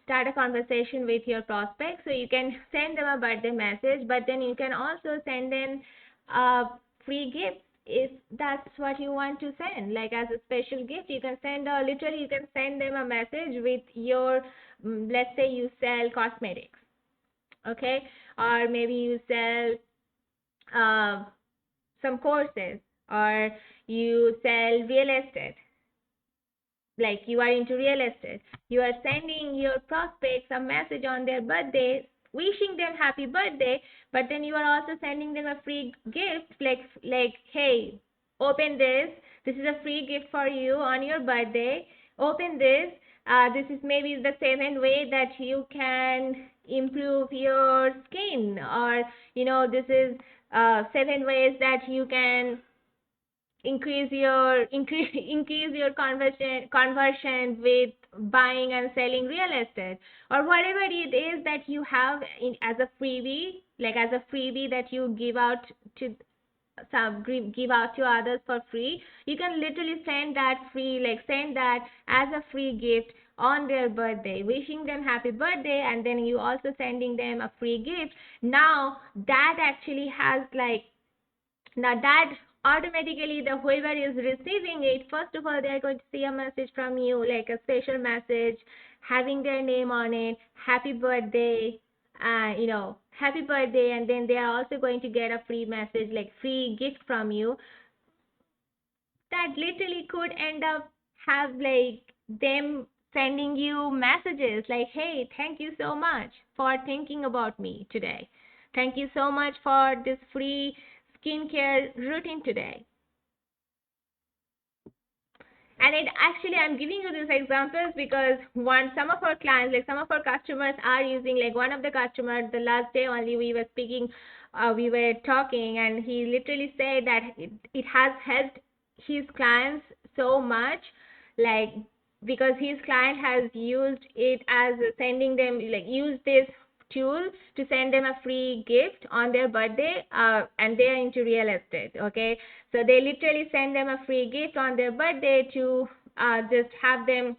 start a conversation with your prospect. So you can send them a birthday message, but then you can also send them a free gift if that's what you want to send, like as a special gift. You can you can send them a message with your, let's say you sell cosmetics, okay, or maybe you sell uh, some courses, or you sell real estate, like you are into real estate. You are sending your prospects a message on their birthday, wishing them happy birthday, but then you are also sending them a free gift, like, hey, open this. This is a free gift for you on your birthday. Open this. This is maybe the seven way that you can improve your skin, or this is seven ways that you can increase your conversion with buying and selling real estate, or whatever it is that you have as a freebie, that you give out to others for free. You can literally send that as a free gift on their birthday, wishing them happy birthday, and then you also sending them a free gift. Now that actually has, like, now that automatically, the whoever is receiving it, first of all, they are going to see a message from you, like a special message having their name on it, happy birthday, happy birthday. And then they are also going to get a free message, like free gift from you, that literally could end up have, like, them sending you messages like, hey, thank you so much for thinking about me today. Thank you so much for this free skincare routine today. And it actually, I'm giving you these examples because some of our clients, like some of our customers are using, like one of the customers, the last day only we were speaking, we were talking, and he literally said that it has helped his clients so much, like because his client has used it as sending them, like use this tool to send them a free gift on their birthday, and they are into real estate, okay? So they literally send them a free gift on their birthday to just have them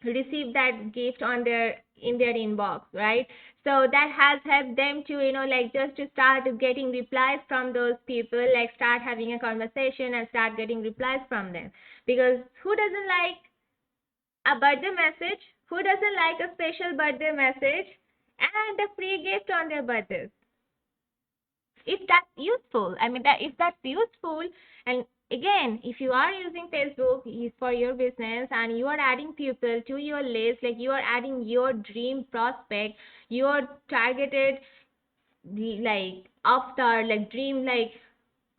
receive that gift on their in their inbox, right? So that has helped them to, like just to start getting replies from those people, like start having a conversation and start getting replies from them. Because who doesn't like a birthday message? Who doesn't like a special birthday message and a free gift on their birthdays? If that's useful, I mean, that if that's useful, and again, if you are using Facebook for your business and you are adding people to your list, like you are adding your dream prospect, your targeted, like avatar, like dream, like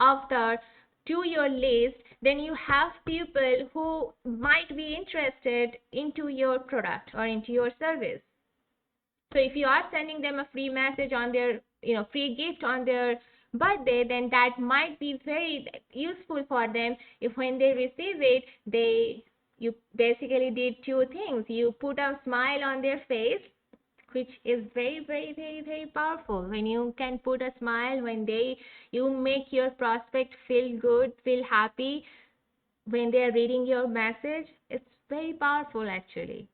avatar to your list, then you have people who might be interested into your product or into your service. So if you are sending them a free message on their, free gift on their birthday, then that might be very useful for them. If when they receive it, you basically did two things. You put a smile on their face, which is very, very, very, very powerful. When you can put a smile, when you make your prospect feel good, feel happy when they are reading your message, it's very powerful actually.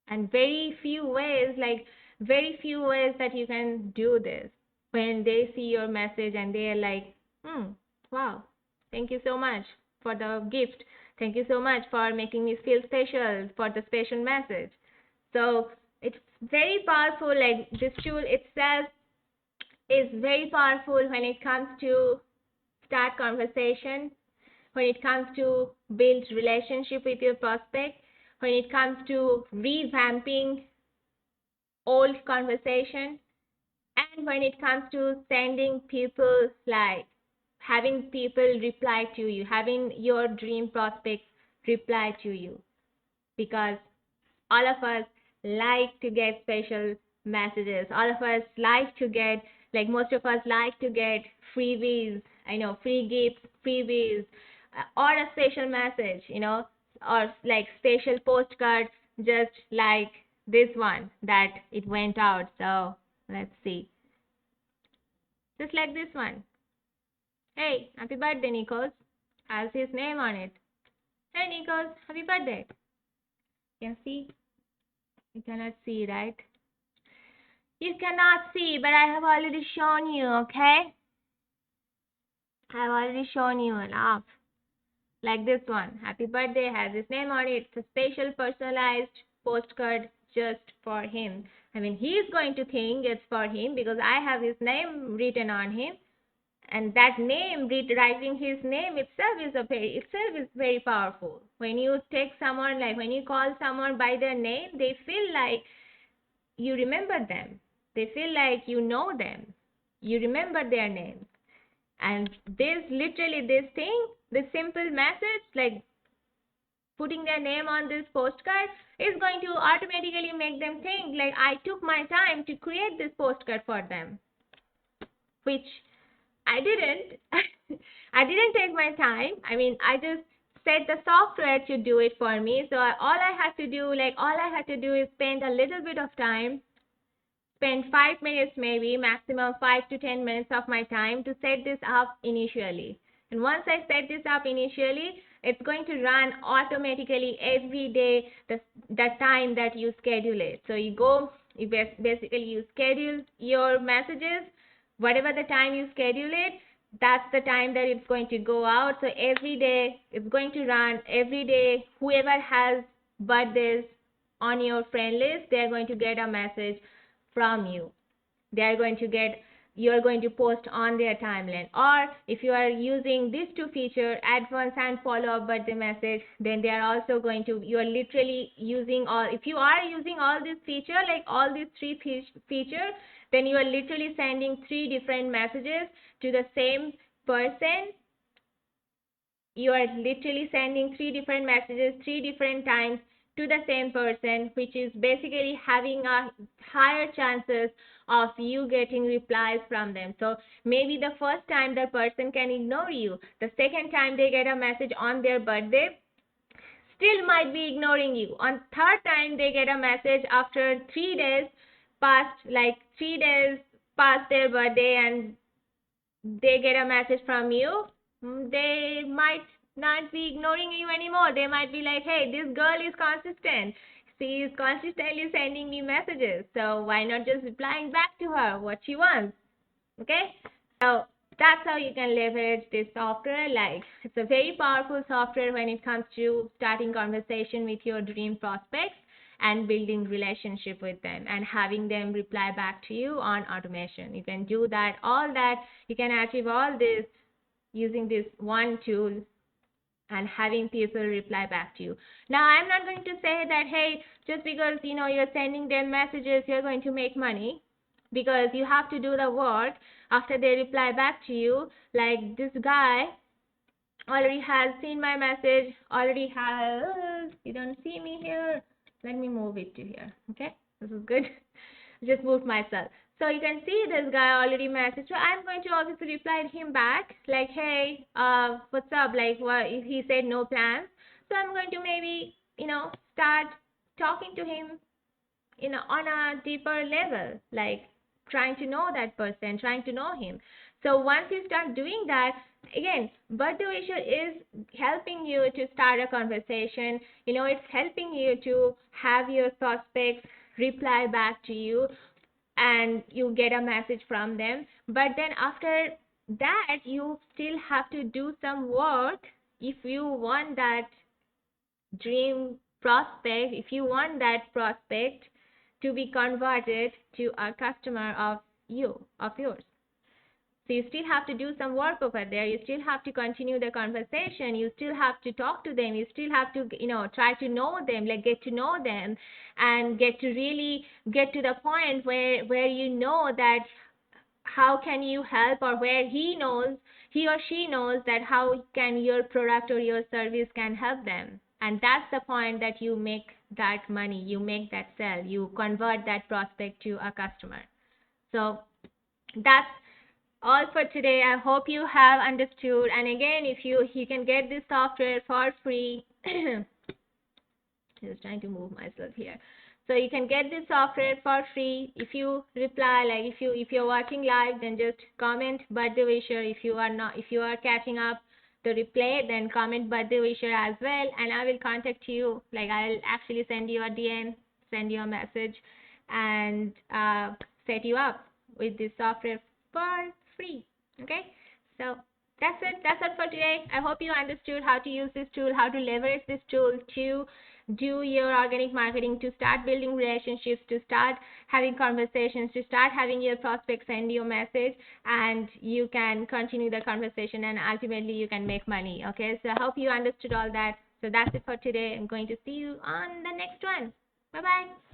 And very few ways that you can do this. When they see your message and they are like, wow, thank you so much for the gift, thank you so much for making me feel special, for the special message. So it's very powerful. Like this tool itself is very powerful when it comes to start conversation, when it comes to build relationship with your prospect, when it comes to revamping old conversation, and when it comes to sending people, like having people reply to you, having your dream prospects reply to you. Because all of us like to get special messages. All of us like to get, like most of us like to get freebies, free gifts, freebies, or a special message, or like special postcard, just like this one that it went out. So let's see. Just like this one. Hey, happy birthday, Nikos. Has his name on it. Hey, Nikos, happy birthday. You can see? You cannot see, right? You cannot see, but I have already shown you, okay? I have already shown you enough. Like this one. Happy birthday has his name on it. It's a special personalized postcard just for him. I mean, he's going to think it's for him because I have his name written on him. And that name, writing his name itself is very powerful. When you take someone, like when you call someone by their name, they feel like you remember them. They feel like you know them. You remember their names. And this thing, this simple message, like putting their name on this postcard, is going to automatically make them think like I took my time to create this postcard for them. Which I didn't. I didn't take my time. I mean, I just set the software to do it for me. So all I had to do is spend a little bit of time, spend 5 minutes, maybe maximum 5 to 10 minutes of my time to set this up initially. And once I set this up initially, it's going to run automatically every day the time that you schedule it. So you basically you schedule your messages, whatever the time you schedule it, that's the time that it's going to go out. So every day it's going to run. Every day, whoever has birthdays on your friend list, they're going to get a message from you. You're going to post on their timeline. Or if you are using these two features, advance and follow up birthday message, then they are also going to, you are literally using all, if you are using all these features, like all these three features, then you are literally sending three different messages to the same person You are literally sending three different messages three different times to the same person, which is basically having a higher chances of you getting replies from them. So maybe the first time the person can ignore you, the second time they get a message on their birthday, still might be ignoring you. On third time they get a message after 3 days past, like 3 days past their birthday, and they get a message from you, they might not be ignoring you anymore. They might be like, hey, this girl is consistent. She is consistently sending me messages. So why not just replying back to her what she wants? Okay? So that's how you can leverage this software. Like, it's a very powerful software when it comes to starting conversation with your dream prospects and building relationship with them and having them reply back to you on automation. You can do that, all that. You can achieve all this using this one tool and having people reply back to you. Now, I'm not going to say that, hey, just because you're sending them messages, you're going to make money, because you have to do the work after they reply back to you. Like this guy already has seen my message, already has, you don't see me here. Let me move it to here. Okay, this is good. Just moved myself. So you can see this guy already messaged. So I'm going to obviously reply him back like, hey, what's up? Like, what? He said no plans. So I'm going to maybe, start talking to him on a deeper level, like trying to know that person, trying to know him. So once you start doing that, again, birthday wisher is helping you to start a conversation. It's helping you to have your prospects reply back to you and you get a message from them. But then after that, you still have to do some work if you want that dream prospect, if you want that prospect to be converted to a customer of yours. So you still have to do some work over there. You still have to continue the conversation. You still have to talk to them. You still have to, try to know them, like get to know them and get to really get to the point where you know that how can you help, or where he or she knows that how can your product or your service can help them. And that's the point that you make that money, you make that sell, you convert that prospect to a customer. So that's all for today. I hope you have understood. And again, if you can get this software for free. Just trying to move myself here. So you can get this software for free if you reply, like if you're watching live, then just comment birthday wisher. If you are catching up the replay, then comment birthday wisher as well, and I will contact you. Like, I'll actually send you a DM, send you a message, and set you up with this software for free. Okay, so that's it. That's it for today. I hope you understood how to use this tool, how to leverage this tool to do your organic marketing, to start building relationships, to start having conversations, to start having your prospects send you a message, and you can continue the conversation and ultimately you can make money. Okay, so I hope you understood all that. So that's it for today. I'm going to see you on the next one. Bye bye.